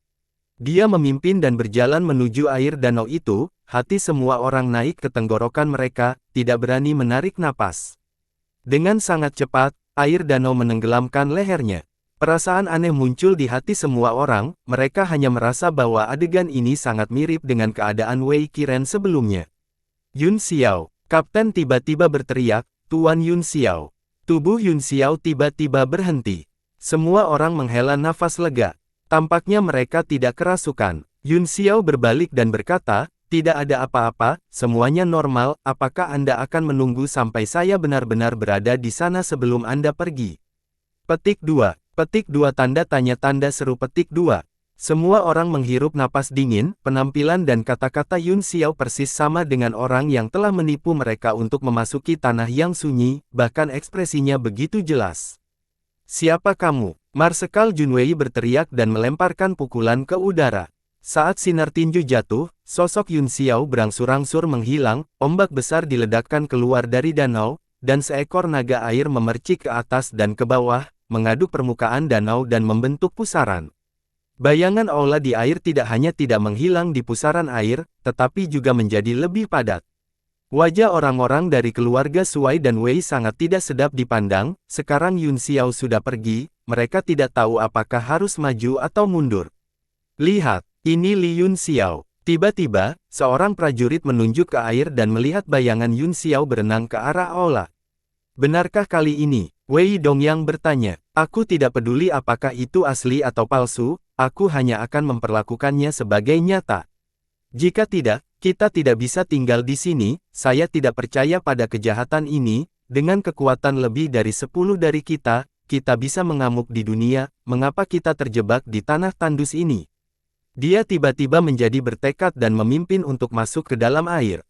Dia memimpin dan berjalan menuju air danau itu, hati semua orang naik ke tenggorokan mereka, tidak berani menarik napas. Dengan sangat cepat, air danau menenggelamkan lehernya. Perasaan aneh muncul di hati semua orang, mereka hanya merasa bahwa adegan ini sangat mirip dengan keadaan Wei Qiren sebelumnya. Yun Xiao, Kapten tiba-tiba berteriak, Tuan Yun Xiao. Tubuh Yun Xiao tiba-tiba berhenti. Semua orang menghela nafas lega. Tampaknya mereka tidak kerasukan. Yun Xiao berbalik dan berkata, tidak ada apa-apa, semuanya normal, apakah Anda akan menunggu sampai saya benar-benar berada di sana sebelum Anda pergi? Petik 2. Petik 2 tanda tanya seru petik 2. Semua orang menghirup napas dingin, penampilan dan kata-kata Yun Xiao persis sama dengan orang yang telah menipu mereka untuk memasuki tanah yang sunyi, bahkan ekspresinya begitu jelas. Siapa kamu? Marsekal Junwei berteriak dan melemparkan pukulan ke udara. Saat sinar tinju jatuh, sosok Yun Xiao berangsur-angsur menghilang, ombak besar diledakkan keluar dari danau, dan seekor naga air memercik ke atas dan ke bawah, mengaduk permukaan danau dan membentuk pusaran. Bayangan aula di air tidak hanya tidak menghilang di pusaran air, tetapi juga menjadi lebih padat. Wajah orang-orang dari keluarga Suai dan Wei sangat tidak sedap dipandang, sekarang Yun Xiao sudah pergi, mereka tidak tahu apakah harus maju atau mundur. Lihat, ini Li Yun Xiao. Tiba-tiba, seorang prajurit menunjuk ke air dan melihat bayangan Yun Xiao berenang ke arah aula. Benarkah kali ini? Wei Dongyang bertanya. Aku tidak peduli apakah itu asli atau palsu, aku hanya akan memperlakukannya sebagai nyata. Jika tidak, kita tidak bisa tinggal di sini, saya tidak percaya pada kejahatan ini, dengan kekuatan lebih dari 10 dari kita bisa mengamuk di dunia, mengapa kita terjebak di tanah tandus ini? Dia tiba-tiba menjadi bertekad dan memimpin untuk masuk ke dalam air.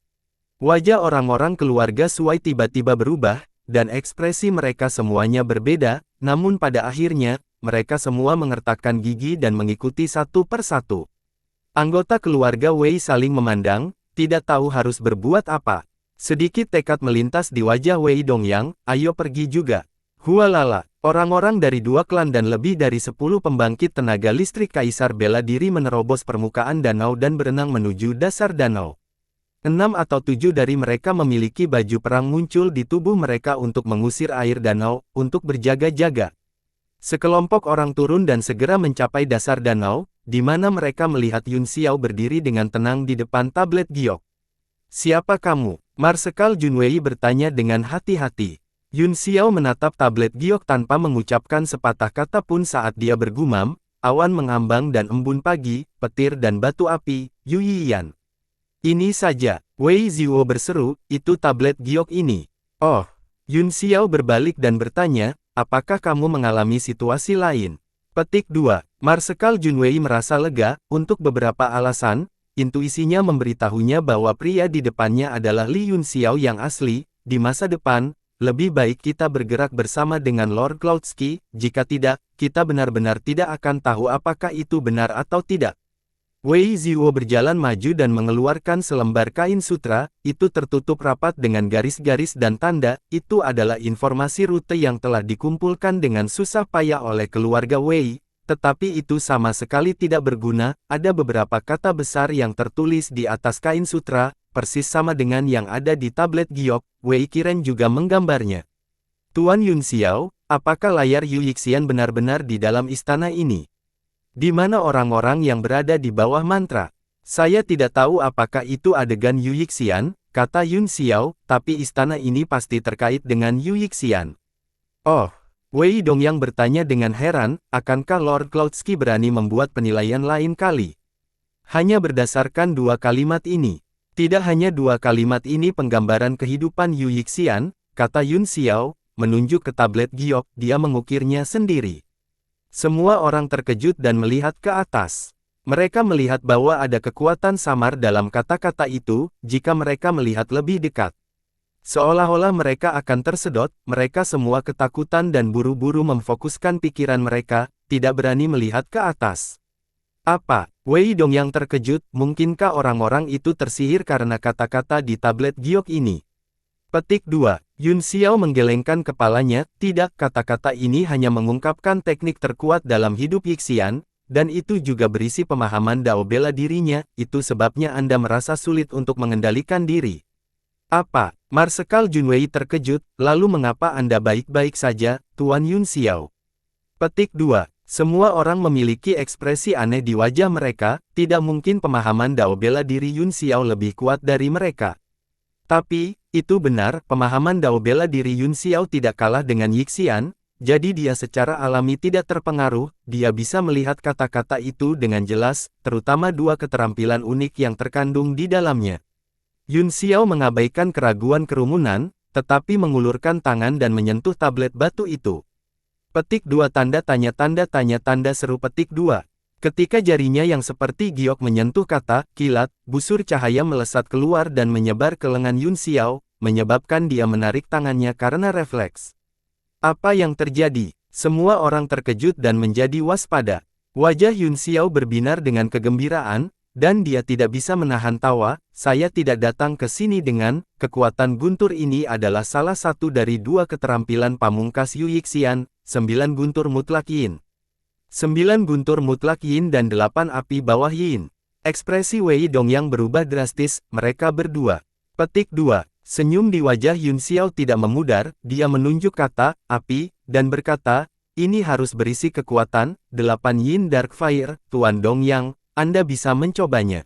Wajah orang-orang keluarga Suai tiba-tiba berubah, dan ekspresi mereka semuanya berbeda, namun pada akhirnya, mereka semua mengertakkan gigi dan mengikuti satu persatu. Anggota keluarga Wei saling memandang, tidak tahu harus berbuat apa. Sedikit tekad melintas di wajah Wei Dongyang, ayo pergi juga. Hualala, orang-orang dari 2 klan dan lebih dari 10 pembangkit tenaga listrik kaisar bela diri menerobos permukaan danau dan berenang menuju dasar danau. 6 atau 7 dari mereka memiliki baju perang muncul di tubuh mereka untuk mengusir air danau, untuk berjaga-jaga. Sekelompok orang turun dan segera mencapai dasar danau, di mana mereka melihat Yun Xiao berdiri dengan tenang di depan tablet giok. Siapa kamu? Marsekal Junwei bertanya dengan hati-hati. Yun Xiao menatap tablet giok tanpa mengucapkan sepatah kata pun saat dia bergumam, awan mengambang dan embun pagi, petir dan batu api, Yu Yiyan. Ini saja, Wei Ziwo berseru, itu tablet giok ini. Oh, Yun Xiao berbalik dan bertanya, apakah kamu mengalami situasi lain? Petik 2. Marsekal Junwei merasa lega, untuk beberapa alasan, intuisinya memberitahunya bahwa pria di depannya adalah Li Yun Xiao yang asli. Di masa depan, lebih baik kita bergerak bersama dengan Lord Cloudsky, jika tidak, kita benar-benar tidak akan tahu apakah itu benar atau tidak. Wei Ziwo berjalan maju dan mengeluarkan selembar kain sutra, itu tertutup rapat dengan garis-garis dan tanda, itu adalah informasi rute yang telah dikumpulkan dengan susah payah oleh keluarga Wei, tetapi itu sama sekali tidak berguna, ada beberapa kata besar yang tertulis di atas kain sutra, persis sama dengan yang ada di tablet giok, Wei Qiren juga menggambarnya. Tuan Yun Xiao, apakah layar Yu Yixian benar-benar di dalam istana ini? Di mana orang-orang yang berada di bawah mantra? Saya tidak tahu apakah itu adegan Yu Yixian, kata Yun Xiao, tapi istana ini pasti terkait dengan Yu Yixian. Oh, Wei Dongyang bertanya dengan heran, akankah Lord Cloudsky berani membuat penilaian lain kali? Hanya berdasarkan dua kalimat ini. Tidak hanya dua kalimat ini penggambaran kehidupan Yu Yixian, kata Yun Xiao, menunjuk ke tablet giok, dia mengukirnya sendiri. Semua orang terkejut dan melihat ke atas. Mereka melihat bahwa ada kekuatan samar dalam kata-kata itu, jika mereka melihat lebih dekat. Seolah-olah mereka akan tersedot, mereka semua ketakutan dan buru-buru memfokuskan pikiran mereka, tidak berani melihat ke atas. Apa? Wei Dongyang terkejut, mungkinkah orang-orang itu tersihir karena kata-kata di tablet giok ini? Petik 2. Yun Xiao menggelengkan kepalanya, tidak, kata-kata ini hanya mengungkapkan teknik terkuat dalam hidup Yixian, dan itu juga berisi pemahaman Dao bela dirinya, itu sebabnya Anda merasa sulit untuk mengendalikan diri. Apa? Marsekal Junwei terkejut, lalu mengapa Anda baik-baik saja, Tuan Yun Xiao? Petik 2. Semua orang memiliki ekspresi aneh di wajah mereka, tidak mungkin pemahaman Dao bela diri Yun Xiao lebih kuat dari mereka. Tapi, itu benar, pemahaman Dao bela diri Yun Xiao tidak kalah dengan Yixian, jadi dia secara alami tidak terpengaruh, dia bisa melihat kata-kata itu dengan jelas, terutama dua keterampilan unik yang terkandung di dalamnya. Yun Xiao mengabaikan keraguan kerumunan, tetapi mengulurkan tangan dan menyentuh tablet batu itu. Petik 2 tanda tanda seru petik 2. Ketika jarinya yang seperti giok menyentuh kata, kilat, busur cahaya melesat keluar dan menyebar ke lengan Yun Xiao, menyebabkan dia menarik tangannya karena refleks. Apa yang terjadi? Semua orang terkejut dan menjadi waspada. Wajah Yun Xiao berbinar dengan kegembiraan, dan dia tidak bisa menahan tawa. Saya tidak datang ke sini dengan, kekuatan guntur ini adalah salah satu dari dua keterampilan pamungkas Yu Yixian, 9 guntur mutlak yin. 9 guntur mutlak yin dan 8 api bawah yin. Ekspresi Wei Dongyang berubah drastis, mereka berdua. Petik 2. Senyum di wajah Yun Xiao tidak memudar, dia menunjuk kata, api, dan berkata, ini harus berisi kekuatan, 8 yin dark fire, Tuan Dongyang, Anda bisa mencobanya.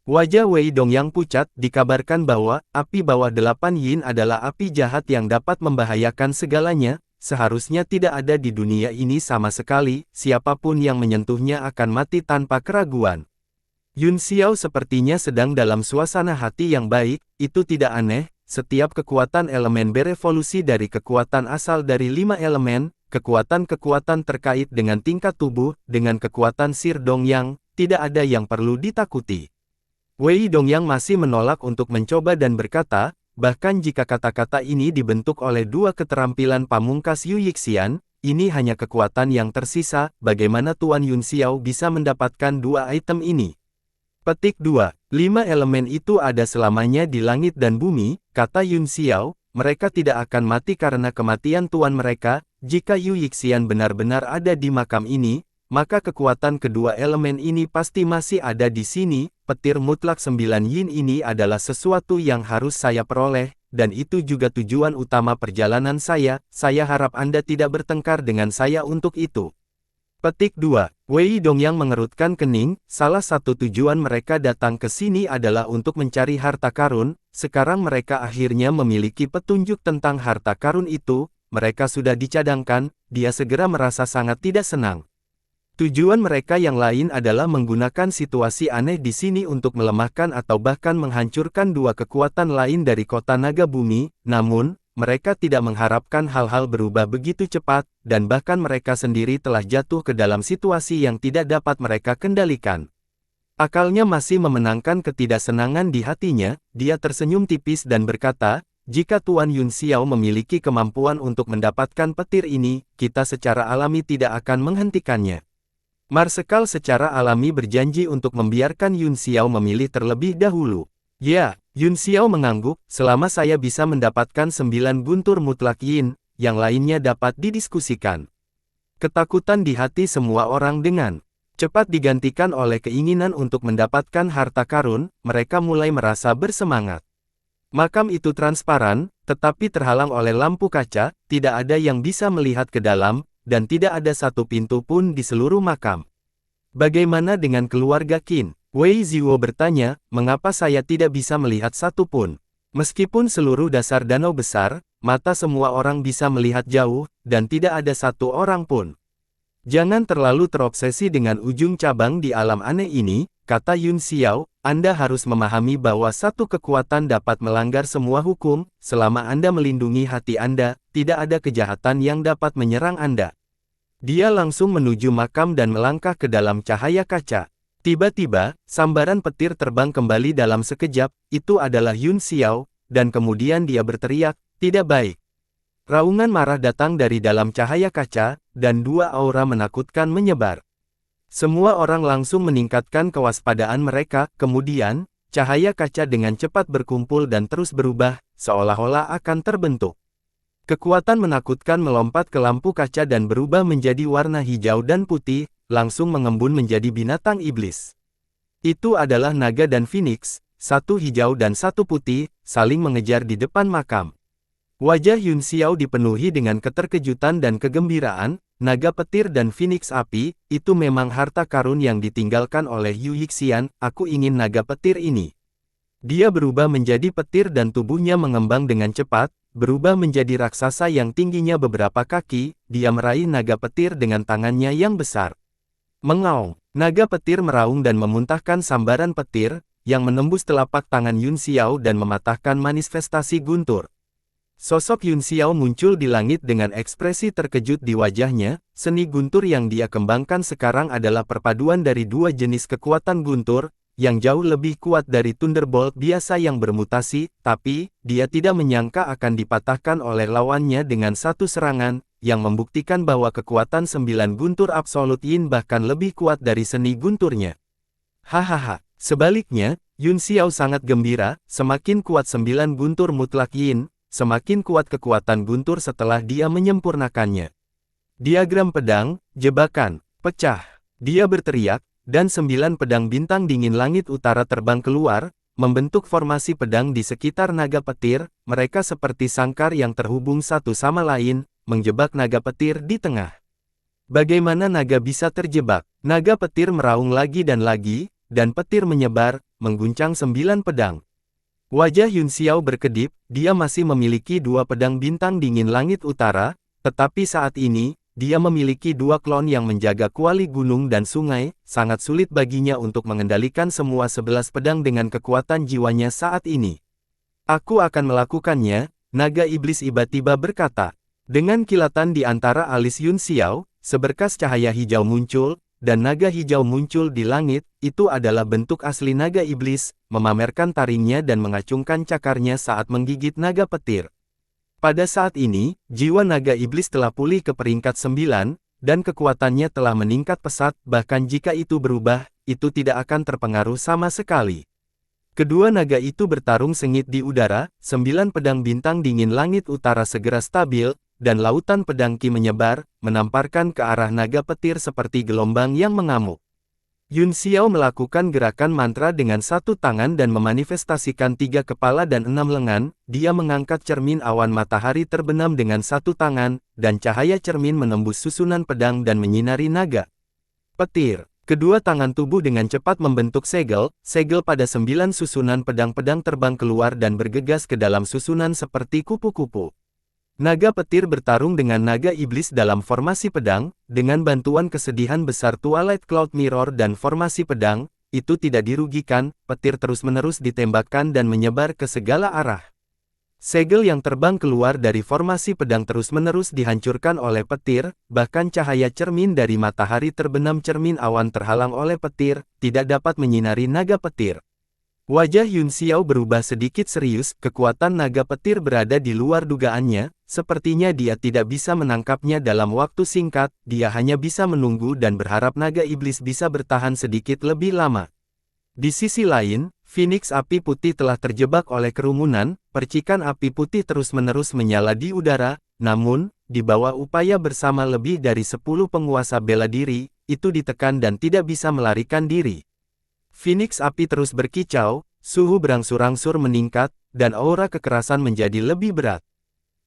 Wajah Wei Dongyang pucat, dikabarkan bahwa, api bawah 8 yin adalah api jahat yang dapat membahayakan segalanya. Seharusnya tidak ada di dunia ini sama sekali, siapapun yang menyentuhnya akan mati tanpa keraguan. Yun Xiao sepertinya sedang dalam suasana hati yang baik, itu tidak aneh, setiap kekuatan elemen berevolusi dari kekuatan asal dari 5 elemen, kekuatan-kekuatan terkait dengan tingkat tubuh, dengan kekuatan Sir Dongyang, tidak ada yang perlu ditakuti. Wei Dongyang masih menolak untuk mencoba dan berkata, bahkan jika kata-kata ini dibentuk oleh dua keterampilan pamungkas Yu Yixian, ini hanya kekuatan yang tersisa, bagaimana Tuan Yun Xiao bisa mendapatkan dua item ini? Petik 2. 5 elemen itu ada selamanya di langit dan bumi, kata Yun Xiao, mereka tidak akan mati karena kematian tuan mereka, jika Yu Yixian benar-benar ada di makam ini, maka kekuatan kedua elemen ini pasti masih ada di sini. Petir mutlak 9 yin ini adalah sesuatu yang harus saya peroleh, dan itu juga tujuan utama perjalanan saya harap Anda tidak bertengkar dengan saya untuk itu. Petik 2. Wei Dongyang mengerutkan kening, salah satu tujuan mereka datang ke sini adalah untuk mencari harta karun, sekarang mereka akhirnya memiliki petunjuk tentang harta karun itu, mereka sudah dicadangkan, dia segera merasa sangat tidak senang. Tujuan mereka yang lain adalah menggunakan situasi aneh di sini untuk melemahkan atau bahkan menghancurkan dua kekuatan lain dari kota naga bumi, namun, mereka tidak mengharapkan hal-hal berubah begitu cepat, dan bahkan mereka sendiri telah jatuh ke dalam situasi yang tidak dapat mereka kendalikan. Akalnya masih memenangkan ketidaksenangan di hatinya, dia tersenyum tipis dan berkata, jika Tuan Yun Xiao memiliki kemampuan untuk mendapatkan petir ini, kita secara alami tidak akan menghentikannya. Marsekal secara alami berjanji untuk membiarkan Yun Xiao memilih terlebih dahulu. Ya, Yun Xiao mengangguk, selama saya bisa mendapatkan 9 guntur mutlak yin, yang lainnya dapat didiskusikan. Ketakutan di hati semua orang dengan cepat digantikan oleh keinginan untuk mendapatkan harta karun, mereka mulai merasa bersemangat. Makam itu transparan, tetapi terhalang oleh lampu kaca, tidak ada yang bisa melihat ke dalam, dan tidak ada satu pintu pun di seluruh makam. Bagaimana dengan keluarga Qin? Wei Ziwo bertanya, mengapa saya tidak bisa melihat satu pun? Meskipun seluruh dasar danau besar, mata semua orang bisa melihat jauh, dan tidak ada satu orang pun. Jangan terlalu terobsesi dengan ujung cabang di alam aneh ini, kata Yun Xiao, Anda harus memahami bahwa satu kekuatan dapat melanggar semua hukum, selama Anda melindungi hati Anda, tidak ada kejahatan yang dapat menyerang Anda. Dia langsung menuju makam dan melangkah ke dalam cahaya kaca. Tiba-tiba, sambaran petir terbang kembali dalam sekejap, itu adalah Yun Xiao, dan kemudian dia berteriak, tidak baik. Raungan marah datang dari dalam cahaya kaca, dan dua aura menakutkan menyebar. Semua orang langsung meningkatkan kewaspadaan mereka, kemudian, cahaya kaca dengan cepat berkumpul dan terus berubah, seolah-olah akan terbentuk. Kekuatan menakutkan melompat ke lampu kaca dan berubah menjadi warna hijau dan putih, langsung mengembun menjadi binatang iblis. Itu adalah naga dan phoenix, satu hijau dan satu putih, saling mengejar di depan makam. Wajah Yun Xiao dipenuhi dengan keterkejutan dan kegembiraan, naga petir dan phoenix api, itu memang harta karun yang ditinggalkan oleh Yu Yixian, aku ingin naga petir ini. Dia berubah menjadi petir dan tubuhnya mengembang dengan cepat, berubah menjadi raksasa yang tingginya beberapa kaki, dia meraih naga petir dengan tangannya yang besar. Mengaung, naga petir meraung dan memuntahkan sambaran petir, yang menembus telapak tangan Yun Xiao dan mematahkan manifestasi guntur. Sosok Yun Xiao muncul di langit dengan ekspresi terkejut di wajahnya, seni guntur yang dia kembangkan sekarang adalah perpaduan dari dua jenis kekuatan guntur, yang jauh lebih kuat dari Thunderbolt biasa yang bermutasi, tapi, dia tidak menyangka akan dipatahkan oleh lawannya dengan satu serangan, yang membuktikan bahwa kekuatan 9 guntur absolut yin bahkan lebih kuat dari seni gunturnya. Hahaha, sebaliknya, Yun Xiao sangat gembira, semakin kuat 9 guntur mutlak yin, semakin kuat kekuatan guntur setelah dia menyempurnakannya. Diagram pedang, jebakan, pecah, dia berteriak, dan 9 pedang bintang dingin langit utara terbang keluar, membentuk formasi pedang di sekitar naga petir, mereka seperti sangkar yang terhubung satu sama lain, menjebak naga petir di tengah. Bagaimana naga bisa terjebak? Naga petir meraung lagi, dan petir menyebar, mengguncang 9 pedang. Wajah Yun Xiao berkedip, dia masih memiliki 2 pedang bintang dingin langit utara, tetapi saat ini, dia memiliki 2 klon yang menjaga kuali gunung dan sungai, sangat sulit baginya untuk mengendalikan semua 11 pedang dengan kekuatan jiwanya saat ini. Aku akan melakukannya, naga iblis tiba-tiba berkata. Dengan kilatan di antara alis Yun Xiao, seberkas cahaya hijau muncul, dan naga hijau muncul di langit, itu adalah bentuk asli naga iblis, memamerkan taringnya dan mengacungkan cakarnya saat menggigit naga petir. Pada saat ini, jiwa naga iblis telah pulih ke peringkat 9, dan kekuatannya telah meningkat pesat, bahkan jika itu berubah, itu tidak akan terpengaruh sama sekali. Kedua naga itu bertarung sengit di udara, 9 pedang bintang dingin langit utara segera stabil, dan lautan pedang Qi menyebar, menamparkan ke arah naga petir seperti gelombang yang mengamuk. Yun Xiao melakukan gerakan mantra dengan satu tangan dan memanifestasikan 3 kepala dan 6 lengan, dia mengangkat cermin awan matahari terbenam dengan satu tangan, dan cahaya cermin menembus susunan pedang dan menyinari naga. Petir. Kedua tangan tubuh dengan cepat membentuk segel pada 9 susunan pedang-pedang terbang keluar dan bergegas ke dalam susunan seperti kupu-kupu. Naga petir bertarung dengan naga iblis dalam formasi pedang, dengan bantuan kesedihan besar Twilight Cloud Mirror dan formasi pedang, itu tidak dirugikan, petir terus-menerus ditembakkan dan menyebar ke segala arah. Segel yang terbang keluar dari formasi pedang terus-menerus dihancurkan oleh petir, bahkan cahaya cermin dari matahari terbenam cermin awan terhalang oleh petir, tidak dapat menyinari naga petir. Wajah Yun Xiao berubah sedikit serius, kekuatan naga petir berada di luar dugaannya, sepertinya dia tidak bisa menangkapnya dalam waktu singkat, dia hanya bisa menunggu dan berharap naga iblis bisa bertahan sedikit lebih lama. Di sisi lain, Phoenix api putih telah terjebak oleh kerumunan, percikan api putih terus-menerus menyala di udara, namun, di bawah upaya bersama lebih dari 10 penguasa bela diri, itu ditekan dan tidak bisa melarikan diri. Phoenix api terus berkicau, suhu berangsur-angsur meningkat, dan aura kekerasan menjadi lebih berat.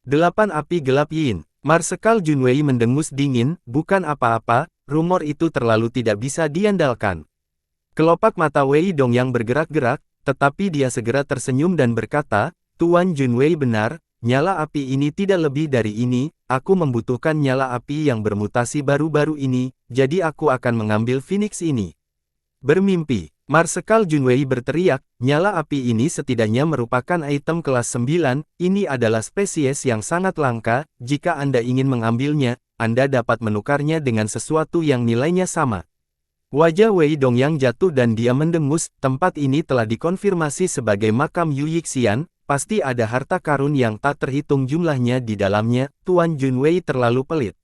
8 api gelap Yin. Marsekal Junwei mendengus dingin, bukan apa-apa, rumor itu terlalu tidak bisa diandalkan. Kelopak mata Wei Dongyang bergerak-gerak, tetapi dia segera tersenyum dan berkata, Tuan Junwei benar, nyala api ini tidak lebih dari ini, aku membutuhkan nyala api yang bermutasi baru-baru ini, jadi aku akan mengambil Phoenix ini. Bermimpi, Marsekal Junwei berteriak, nyala api ini setidaknya merupakan item kelas 9, ini adalah spesies yang sangat langka, jika Anda ingin mengambilnya, Anda dapat menukarnya dengan sesuatu yang nilainya sama. Wajah Wei Dongyang jatuh dan dia mendengus, tempat ini telah dikonfirmasi sebagai makam Yu Yixian, pasti ada harta karun yang tak terhitung jumlahnya di dalamnya, Tuan Junwei terlalu pelit.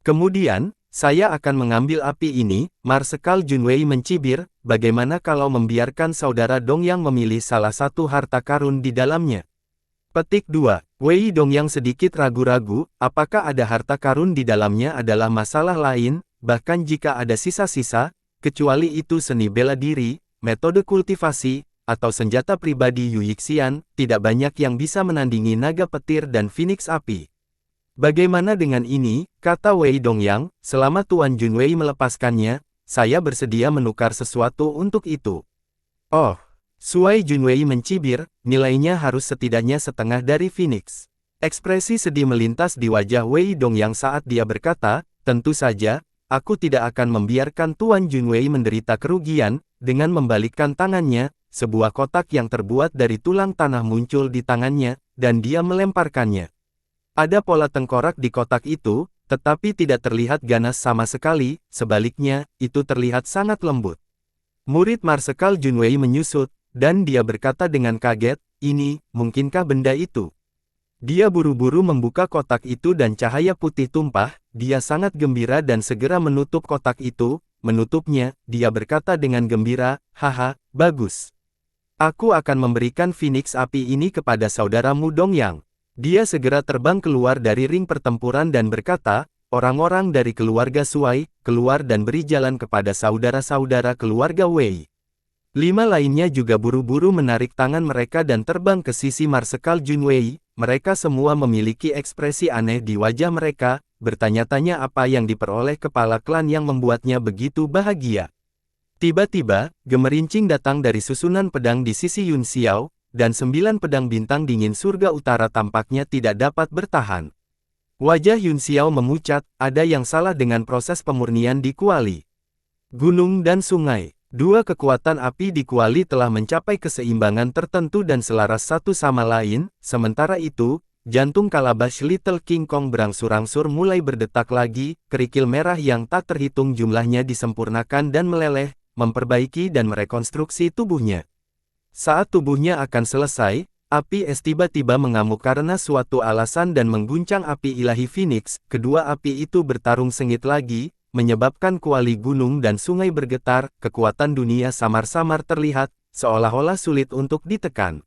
Kemudian, saya akan mengambil api ini, Marsekal Junwei mencibir, bagaimana kalau membiarkan saudara Dongyang memilih salah satu harta karun di dalamnya? Petik 2. Wei Dongyang sedikit ragu-ragu, apakah ada harta karun di dalamnya adalah masalah lain, bahkan jika ada sisa-sisa, kecuali itu seni bela diri, metode kultivasi, atau senjata pribadi Yu Yixian, tidak banyak yang bisa menandingi naga petir dan Phoenix api. Bagaimana dengan ini, kata Wei Dongyang, selama Tuan Junwei melepaskannya, saya bersedia menukar sesuatu untuk itu. Oh, Suai Junwei mencibir, nilainya harus setidaknya setengah dari Phoenix. Ekspresi sedih melintas di wajah Wei Dongyang saat dia berkata, tentu saja, aku tidak akan membiarkan Tuan Junwei menderita kerugian, dengan membalikkan tangannya, sebuah kotak yang terbuat dari tulang tanah muncul di tangannya, dan dia melemparkannya. Ada pola tengkorak di kotak itu, tetapi tidak terlihat ganas sama sekali, sebaliknya, itu terlihat sangat lembut. Murid Marsekal Junwei menyusut, dan dia berkata dengan kaget, ini, mungkinkah benda itu? Dia buru-buru membuka kotak itu dan cahaya putih tumpah, dia sangat gembira dan segera menutup kotak itu, menutupnya, dia berkata dengan gembira, haha, bagus. Aku akan memberikan Phoenix api ini kepada saudaramu Dongyang. Dia segera terbang keluar dari ring pertempuran dan berkata, orang-orang dari keluarga Suai, keluar dan beri jalan kepada saudara-saudara keluarga Wei. 5 lainnya juga buru-buru menarik tangan mereka dan terbang ke sisi Marsekal Junwei. Mereka semua memiliki ekspresi aneh di wajah mereka, bertanya-tanya apa yang diperoleh kepala klan yang membuatnya begitu bahagia. Tiba-tiba, gemerincing datang dari susunan pedang di sisi Yun Xiao, dan 9 pedang bintang dingin surga utara tampaknya tidak dapat bertahan. Wajah Yun Xiao memucat, ada yang salah dengan proses pemurnian di Kuali. Gunung dan sungai. 2 kekuatan api di Kuali telah mencapai keseimbangan tertentu dan selaras satu sama lain, sementara itu, jantung kalabash Little King Kong berangsur-angsur mulai berdetak lagi, kerikil merah yang tak terhitung jumlahnya disempurnakan dan meleleh, memperbaiki dan merekonstruksi tubuhnya. Saat tubuhnya akan selesai, api es tiba-tiba mengamuk karena suatu alasan dan mengguncang api ilahi Phoenix, kedua api itu bertarung sengit lagi, menyebabkan kuali gunung dan sungai bergetar, kekuatan dunia samar-samar terlihat, seolah-olah sulit untuk ditekan.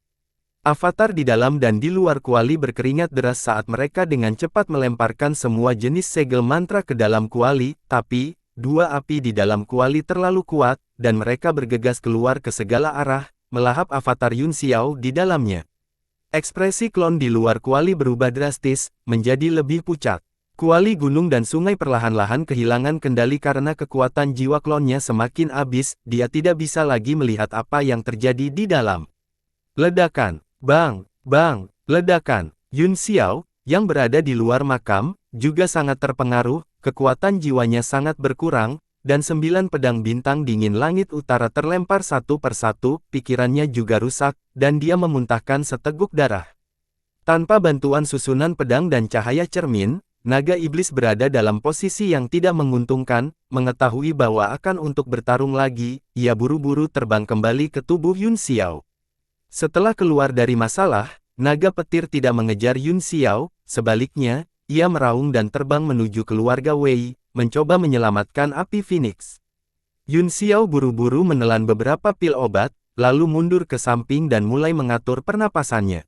Avatar di dalam dan di luar kuali berkeringat deras saat mereka dengan cepat melemparkan semua jenis segel mantra ke dalam kuali, tapi, 2 api di dalam kuali terlalu kuat, dan mereka bergegas keluar ke segala arah, melahap avatar Yun Xiao di dalamnya. Ekspresi klon di luar kuali berubah drastis, menjadi lebih pucat. Kuali gunung dan sungai perlahan-lahan kehilangan kendali karena kekuatan jiwa klonnya semakin habis, dia tidak bisa lagi melihat apa yang terjadi di dalam. Ledakan, bang, bang, ledakan. Yun Xiao, yang berada di luar makam, juga sangat terpengaruh, kekuatan jiwanya sangat berkurang, dan 9 pedang bintang dingin langit utara terlempar satu persatu, pikirannya juga rusak, dan dia memuntahkan seteguk darah. Tanpa bantuan susunan pedang dan cahaya cermin, naga iblis berada dalam posisi yang tidak menguntungkan, mengetahui bahwa akan untuk bertarung lagi, ia buru-buru terbang kembali ke tubuh Yun Xiao. Setelah keluar dari masalah, naga petir tidak mengejar Yun Xiao, sebaliknya, ia meraung dan terbang menuju keluarga Wei, mencoba menyelamatkan api Phoenix. Yun Xiao buru-buru menelan beberapa pil obat, lalu mundur ke samping dan mulai mengatur pernapasannya.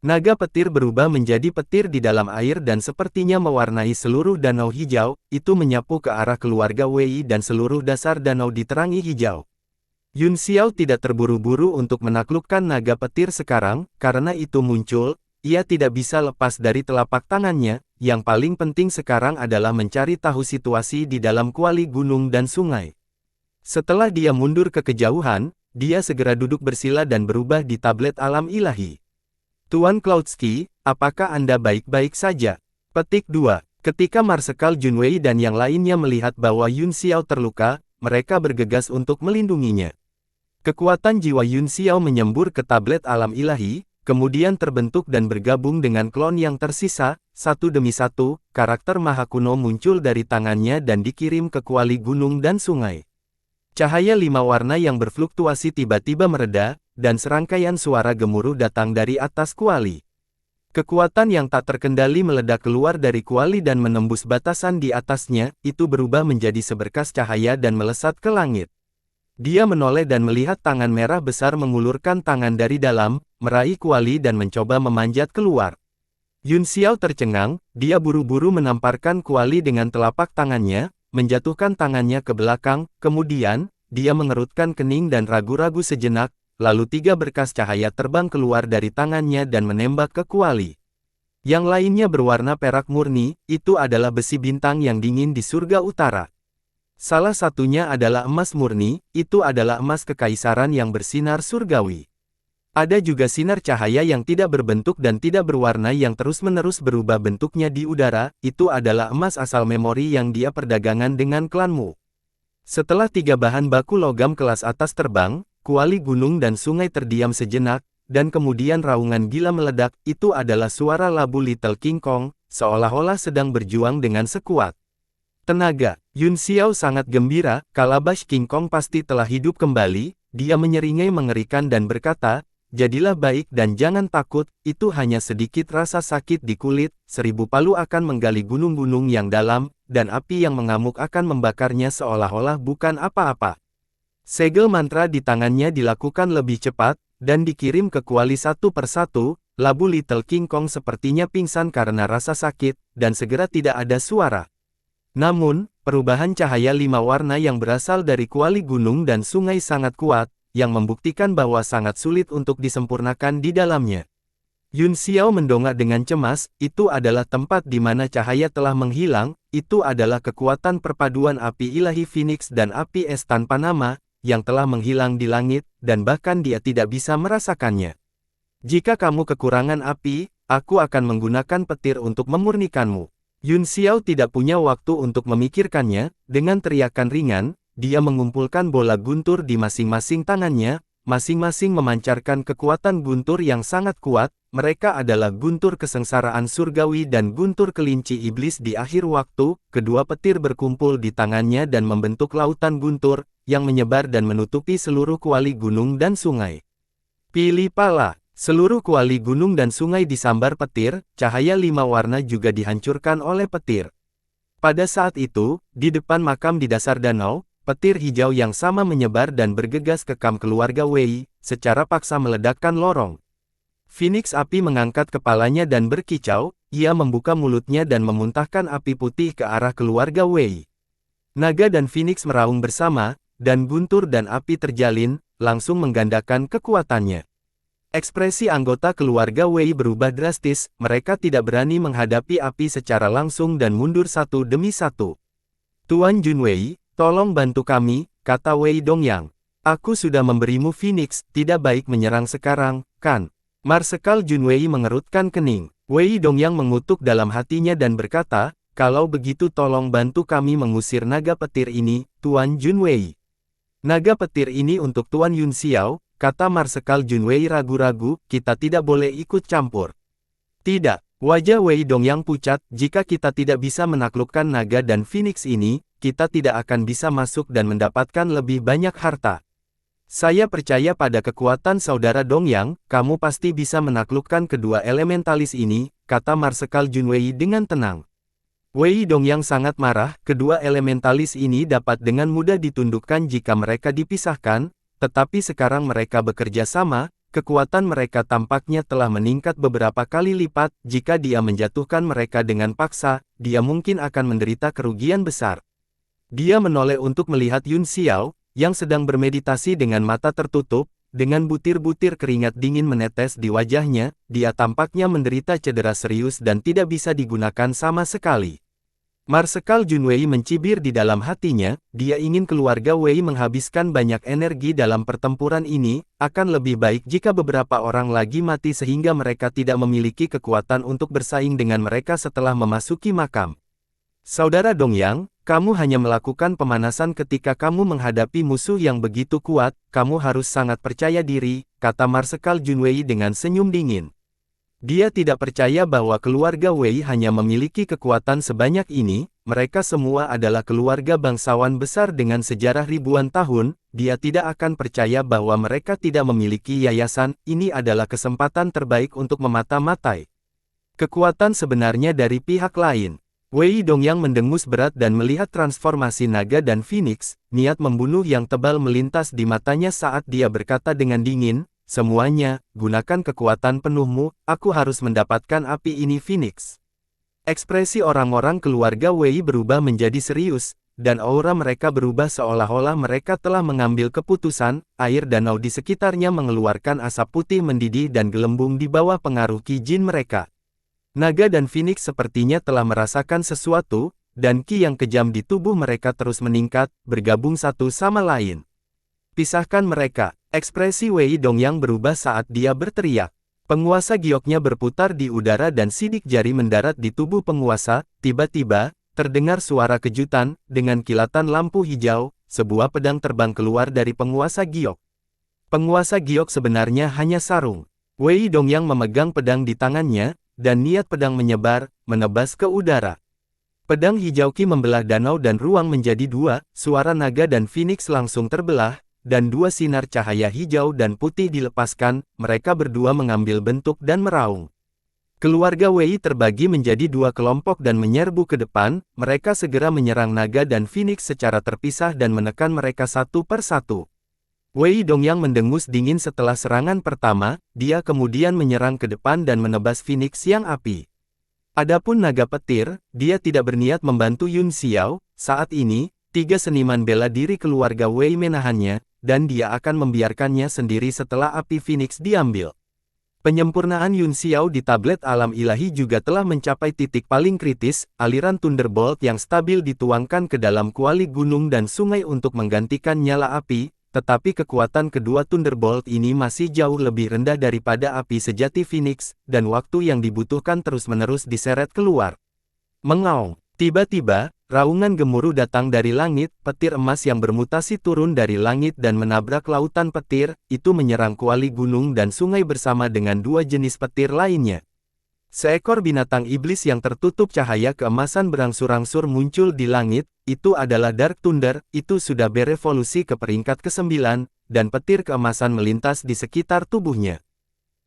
Naga petir berubah menjadi petir di dalam air dan sepertinya mewarnai seluruh danau hijau, itu menyapu ke arah keluarga Wei dan seluruh dasar danau diterangi hijau. Yun Xiao tidak terburu-buru untuk menaklukkan naga petir sekarang, karena itu muncul, ia tidak bisa lepas dari telapak tangannya, yang paling penting sekarang adalah mencari tahu situasi di dalam kuali gunung dan sungai. Setelah dia mundur ke kejauhan, dia segera duduk bersila dan berubah di tablet alam ilahi. Tuan Cloudsky, apakah Anda baik-baik saja? Petik 2. Ketika Marsekal Junwei dan yang lainnya melihat bahwa Yun Xiao terluka, mereka bergegas untuk melindunginya. Kekuatan jiwa Yun Xiao menyembur ke tablet alam ilahi, kemudian terbentuk dan bergabung dengan klon yang tersisa, satu demi satu, karakter maha kuno muncul dari tangannya dan dikirim ke kuali gunung dan sungai. Cahaya 5 warna yang berfluktuasi tiba-tiba mereda, dan serangkaian suara gemuruh datang dari atas kuali. Kekuatan yang tak terkendali meledak keluar dari kuali dan menembus batasan di atasnya, itu berubah menjadi seberkas cahaya dan melesat ke langit. Dia menoleh dan melihat tangan merah besar mengulurkan tangan dari dalam, meraih kuali dan mencoba memanjat keluar. Yun Xiao tercengang, dia buru-buru menamparkan kuali dengan telapak tangannya, menjatuhkan tangannya ke belakang, kemudian, dia mengerutkan kening dan ragu-ragu sejenak, lalu 3 berkas cahaya terbang keluar dari tangannya dan menembak ke kuali. Yang lainnya berwarna perak murni, itu adalah besi bintang yang dingin di surga utara. Salah satunya adalah emas murni, itu adalah emas kekaisaran yang bersinar surgawi. Ada juga sinar cahaya yang tidak berbentuk dan tidak berwarna yang terus-menerus berubah bentuknya di udara, itu adalah emas asal memori yang dia perdagangan dengan klanmu. Setelah 3 bahan baku logam kelas atas terbang, kuali gunung dan sungai terdiam sejenak, dan kemudian raungan gila meledak, itu adalah suara labu Little King Kong, seolah-olah sedang berjuang dengan sekuat tenaga. Yun Xiao sangat gembira, Kalabash King Kong pasti telah hidup kembali, dia menyeringai mengerikan dan berkata, jadilah baik dan jangan takut, itu hanya sedikit rasa sakit di kulit, 1000 palu akan menggali gunung-gunung yang dalam, dan api yang mengamuk akan membakarnya seolah-olah bukan apa-apa. Segel mantra di tangannya dilakukan lebih cepat, dan dikirim ke kuali satu persatu, labu Little King Kong sepertinya pingsan karena rasa sakit, dan segera tidak ada suara. Namun, perubahan cahaya 5 warna yang berasal dari kuali gunung dan sungai sangat kuat, yang membuktikan bahwa sangat sulit untuk disempurnakan di dalamnya. Yun Xiao mendongak dengan cemas, itu adalah tempat di mana cahaya telah menghilang, itu adalah kekuatan perpaduan api ilahi Phoenix dan api es tanpa nama, yang telah menghilang di langit, dan bahkan dia tidak bisa merasakannya. Jika kamu kekurangan api, aku akan menggunakan petir untuk memurnikanmu. Yun Xiao tidak punya waktu untuk memikirkannya, dengan teriakan ringan, dia mengumpulkan bola guntur di masing-masing tangannya, masing-masing memancarkan kekuatan guntur yang sangat kuat, mereka adalah guntur kesengsaraan surgawi dan guntur kelinci iblis di akhir waktu, kedua petir berkumpul di tangannya dan membentuk lautan guntur, yang menyebar dan menutupi seluruh kuali gunung dan sungai. Pilih pala. Seluruh kuali gunung dan sungai disambar petir, cahaya 5 warna juga dihancurkan oleh petir. Pada saat itu, di depan makam di dasar danau, petir hijau yang sama menyebar dan bergegas ke kamp keluarga Wei, secara paksa meledakkan lorong. Phoenix api mengangkat kepalanya dan berkicau, ia membuka mulutnya dan memuntahkan api putih ke arah keluarga Wei. Naga dan Phoenix meraung bersama, dan guntur dan api terjalin, langsung menggandakan kekuatannya. Ekspresi anggota keluarga Wei berubah drastis, mereka tidak berani menghadapi api secara langsung dan mundur satu demi satu. Tuan Junwei, tolong bantu kami, kata Wei Dongyang. Aku sudah memberimu Phoenix, tidak baik menyerang sekarang, kan? Marsekal Junwei mengerutkan kening. Wei Dongyang mengutuk dalam hatinya dan berkata, kalau begitu tolong bantu kami mengusir naga petir ini, Tuan Junwei. Naga petir ini untuk Tuan Yun Xiao, kata Marsekal Junwei ragu-ragu, kita tidak boleh ikut campur. Tidak, wajah Wei Dongyang pucat, jika kita tidak bisa menaklukkan naga dan Phoenix ini, kita tidak akan bisa masuk dan mendapatkan lebih banyak harta. Saya percaya pada kekuatan saudara Dongyang, kamu pasti bisa menaklukkan kedua elementalis ini, kata Marsekal Junwei dengan tenang. Wei Dongyang sangat marah, kedua elementalis ini dapat dengan mudah ditundukkan jika mereka dipisahkan, tetapi sekarang mereka bekerja sama, kekuatan mereka tampaknya telah meningkat beberapa kali lipat, jika dia menjatuhkan mereka dengan paksa, dia mungkin akan menderita kerugian besar. Dia menoleh untuk melihat Yun Xiao, yang sedang bermeditasi dengan mata tertutup, dengan butir-butir keringat dingin menetes di wajahnya, dia tampaknya menderita cedera serius dan tidak bisa digunakan sama sekali. Marsekal Junwei mencibir di dalam hatinya, dia ingin keluarga Wei menghabiskan banyak energi dalam pertempuran ini, akan lebih baik jika beberapa orang lagi mati sehingga mereka tidak memiliki kekuatan untuk bersaing dengan mereka setelah memasuki makam. Saudara Dongyang, kamu hanya melakukan pemanasan ketika kamu menghadapi musuh yang begitu kuat, kamu harus sangat percaya diri, kata Marsekal Junwei dengan senyum dingin. Dia tidak percaya bahwa keluarga Wei hanya memiliki kekuatan sebanyak ini, mereka semua adalah keluarga bangsawan besar dengan sejarah ribuan tahun, dia tidak akan percaya bahwa mereka tidak memiliki yayasan, ini adalah kesempatan terbaik untuk memata-matai kekuatan sebenarnya dari pihak lain. Wei Dongyang mendengus berat dan melihat transformasi naga dan Phoenix, niat membunuh yang tebal melintas di matanya saat dia berkata dengan dingin, semuanya, gunakan kekuatan penuhmu, aku harus mendapatkan api ini Phoenix. Ekspresi orang-orang keluarga Wei berubah menjadi serius, dan aura mereka berubah seolah-olah mereka telah mengambil keputusan, air danau di sekitarnya mengeluarkan asap putih mendidih dan gelembung di bawah pengaruh Qi Jin mereka. Naga dan Phoenix sepertinya telah merasakan sesuatu, dan Qi yang kejam di tubuh mereka terus meningkat, bergabung satu sama lain. Pisahkan mereka. Ekspresi Wei Dongyang berubah saat dia berteriak. Penguasa gioknya berputar di udara dan sidik jari mendarat di tubuh penguasa, tiba-tiba, terdengar suara kejutan, dengan kilatan lampu hijau, sebuah pedang terbang keluar dari penguasa giok. Penguasa giok sebenarnya hanya sarung. Wei Dongyang memegang pedang di tangannya, dan niat pedang menyebar, menebas ke udara. Pedang hijau Qi membelah danau dan ruang menjadi dua, suara naga dan Phoenix langsung terbelah, dan dua sinar cahaya hijau dan putih dilepaskan, mereka berdua mengambil bentuk dan meraung. Keluarga Wei terbagi menjadi dua kelompok dan menyerbu ke depan, mereka segera menyerang naga dan Phoenix secara terpisah dan menekan mereka satu per satu. Wei Dongyang mendengus dingin setelah serangan pertama, dia kemudian menyerang ke depan dan menebas Phoenix yang api. Adapun naga petir, dia tidak berniat membantu Yun Xiao, saat ini, tiga seniman bela diri keluarga Wei menahannya, dan dia akan membiarkannya sendiri setelah api Phoenix diambil. Penyempurnaan Yun Xiao di tablet alam ilahi juga telah mencapai titik paling kritis, aliran Thunderbolt yang stabil dituangkan ke dalam kuali gunung dan sungai untuk menggantikan nyala api, tetapi kekuatan kedua Thunderbolt ini masih jauh lebih rendah daripada api sejati Phoenix, dan waktu yang dibutuhkan terus-menerus diseret keluar. Mengaung. Tiba-tiba, raungan gemuruh datang dari langit, petir emas yang bermutasi turun dari langit dan menabrak lautan petir, itu menyerang kuali gunung dan sungai bersama dengan dua jenis petir lainnya. Seekor binatang iblis yang tertutup cahaya keemasan berangsur-angsur muncul di langit, itu adalah Dark Thunder, itu sudah berevolusi ke peringkat ke-9, dan petir keemasan melintas di sekitar tubuhnya.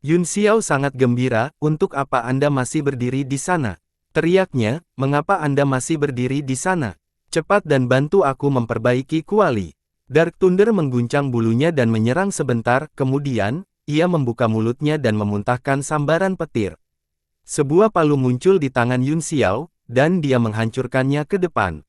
Yun Xiao sangat gembira, untuk apa Anda masih berdiri di sana? Teriaknya, mengapa Anda masih berdiri di sana? Cepat dan bantu aku memperbaiki kuali. Dark Thunder mengguncang bulunya dan menyerang sebentar, kemudian, ia membuka mulutnya dan memuntahkan sambaran petir. Sebuah palu muncul di tangan Yun Xiao, dan dia menghancurkannya ke depan.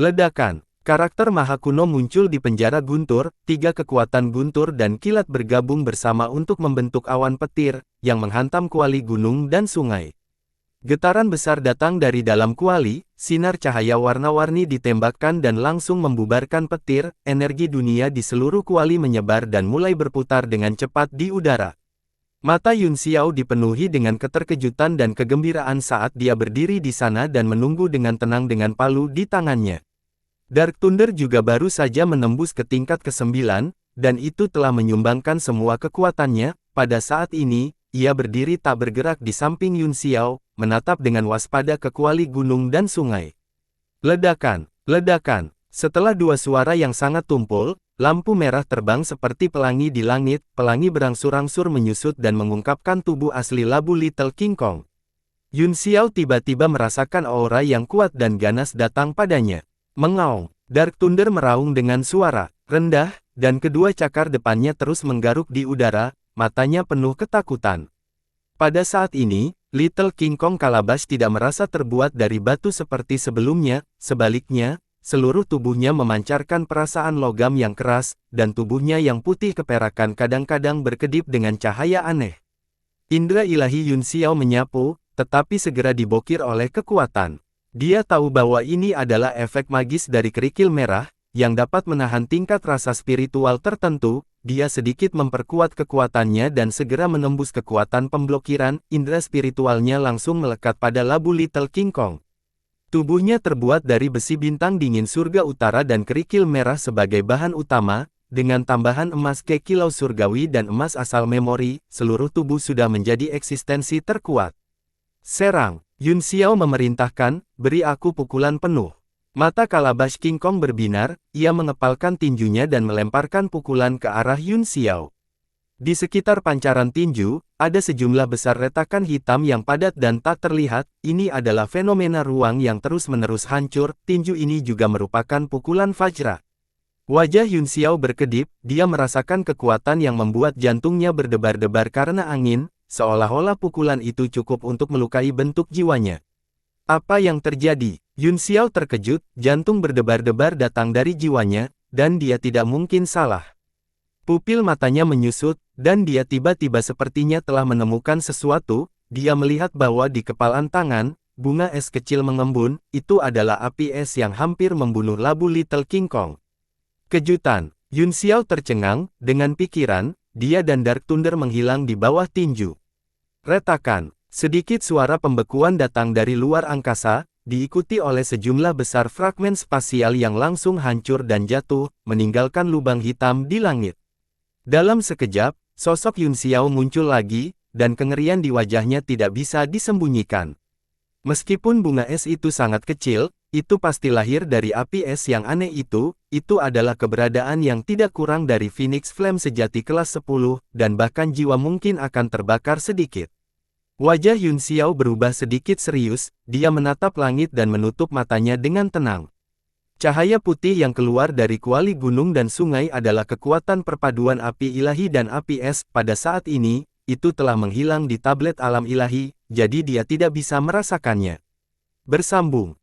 Ledakan. Karakter maha kuno muncul di penjara guntur, tiga kekuatan guntur dan kilat bergabung bersama untuk membentuk awan petir, yang menghantam kuali gunung dan sungai. Getaran besar datang dari dalam kuali, sinar cahaya warna-warni ditembakkan dan langsung membubarkan petir, energi dunia di seluruh kuali menyebar dan mulai berputar dengan cepat di udara. Mata Yun Xiao dipenuhi dengan keterkejutan dan kegembiraan saat dia berdiri di sana dan menunggu dengan tenang dengan palu di tangannya. Dark Thunder juga baru saja menembus ke tingkat ke-9, dan itu telah menyumbangkan semua kekuatannya. Pada saat ini, ia berdiri tak bergerak di samping Yun Xiao, menatap dengan waspada ke kuali gunung dan sungai. Ledakan, ledakan. Setelah dua suara yang sangat tumpul, lampu merah terbang seperti pelangi di langit, pelangi berangsur-angsur menyusut dan mengungkapkan tubuh asli labu Little King Kong. Yun Xiao tiba-tiba merasakan aura yang kuat dan ganas datang padanya. Mengaung, Dark Thunder meraung dengan suara rendah, dan kedua cakar depannya terus menggaruk di udara, matanya penuh ketakutan. Pada saat ini, Little King Kong Calabash tidak merasa terbuat dari batu seperti sebelumnya, sebaliknya, seluruh tubuhnya memancarkan perasaan logam yang keras, dan tubuhnya yang putih keperakan kadang-kadang berkedip dengan cahaya aneh. Indra ilahi Yun Xiao menyapu, tetapi segera dibokir oleh kekuatan. Dia tahu bahwa ini adalah efek magis dari kerikil merah, yang dapat menahan tingkat rasa spiritual tertentu. Dia sedikit memperkuat kekuatannya dan segera menembus kekuatan pemblokiran, indera spiritualnya langsung melekat pada labu Little King Kong. Tubuhnya terbuat dari besi bintang dingin surga utara dan kerikil merah sebagai bahan utama, dengan tambahan emas ke kilau surgawi dan emas asal memori, seluruh tubuh sudah menjadi eksistensi terkuat. Serang! Yun Xiao memerintahkan, beri aku pukulan penuh. Mata Calabash King Kong berbinar, ia mengepalkan tinjunya dan melemparkan pukulan ke arah Yun Xiao. Di sekitar pancaran tinju, ada sejumlah besar retakan hitam yang padat dan tak terlihat. Ini adalah fenomena ruang yang terus-menerus hancur. Tinju ini juga merupakan pukulan Vajra. Wajah Yun Xiao berkedip, dia merasakan kekuatan yang membuat jantungnya berdebar-debar karena angin, seolah-olah pukulan itu cukup untuk melukai bentuk jiwanya. Apa yang terjadi? Yun Xiao terkejut, jantung berdebar-debar datang dari jiwanya, dan dia tidak mungkin salah. Pupil matanya menyusut, dan dia tiba-tiba sepertinya telah menemukan sesuatu. Dia melihat bahwa di kepalan tangan, bunga es kecil mengembun, itu adalah api es yang hampir membunuh labu Little King Kong. Kejutan, Yun Xiao tercengang, dengan pikiran, dia dan Dark Thunder menghilang di bawah tinju. Retakan, sedikit suara pembekuan datang dari luar angkasa, diikuti oleh sejumlah besar fragmen spasial yang langsung hancur dan jatuh, meninggalkan lubang hitam di langit. Dalam sekejap, sosok Yun Xiao muncul lagi, dan kengerian di wajahnya tidak bisa disembunyikan. Meskipun bunga es itu sangat kecil, itu pasti lahir dari api es yang aneh itu adalah keberadaan yang tidak kurang dari Phoenix Flame sejati kelas 10, dan bahkan jiwa mungkin akan terbakar sedikit. Wajah Yun Xiao berubah sedikit serius, dia menatap langit dan menutup matanya dengan tenang. Cahaya putih yang keluar dari kuali gunung dan sungai adalah kekuatan perpaduan api ilahi dan api es. Pada saat ini, itu telah menghilang di tablet alam ilahi, jadi dia tidak bisa merasakannya. Bersambung.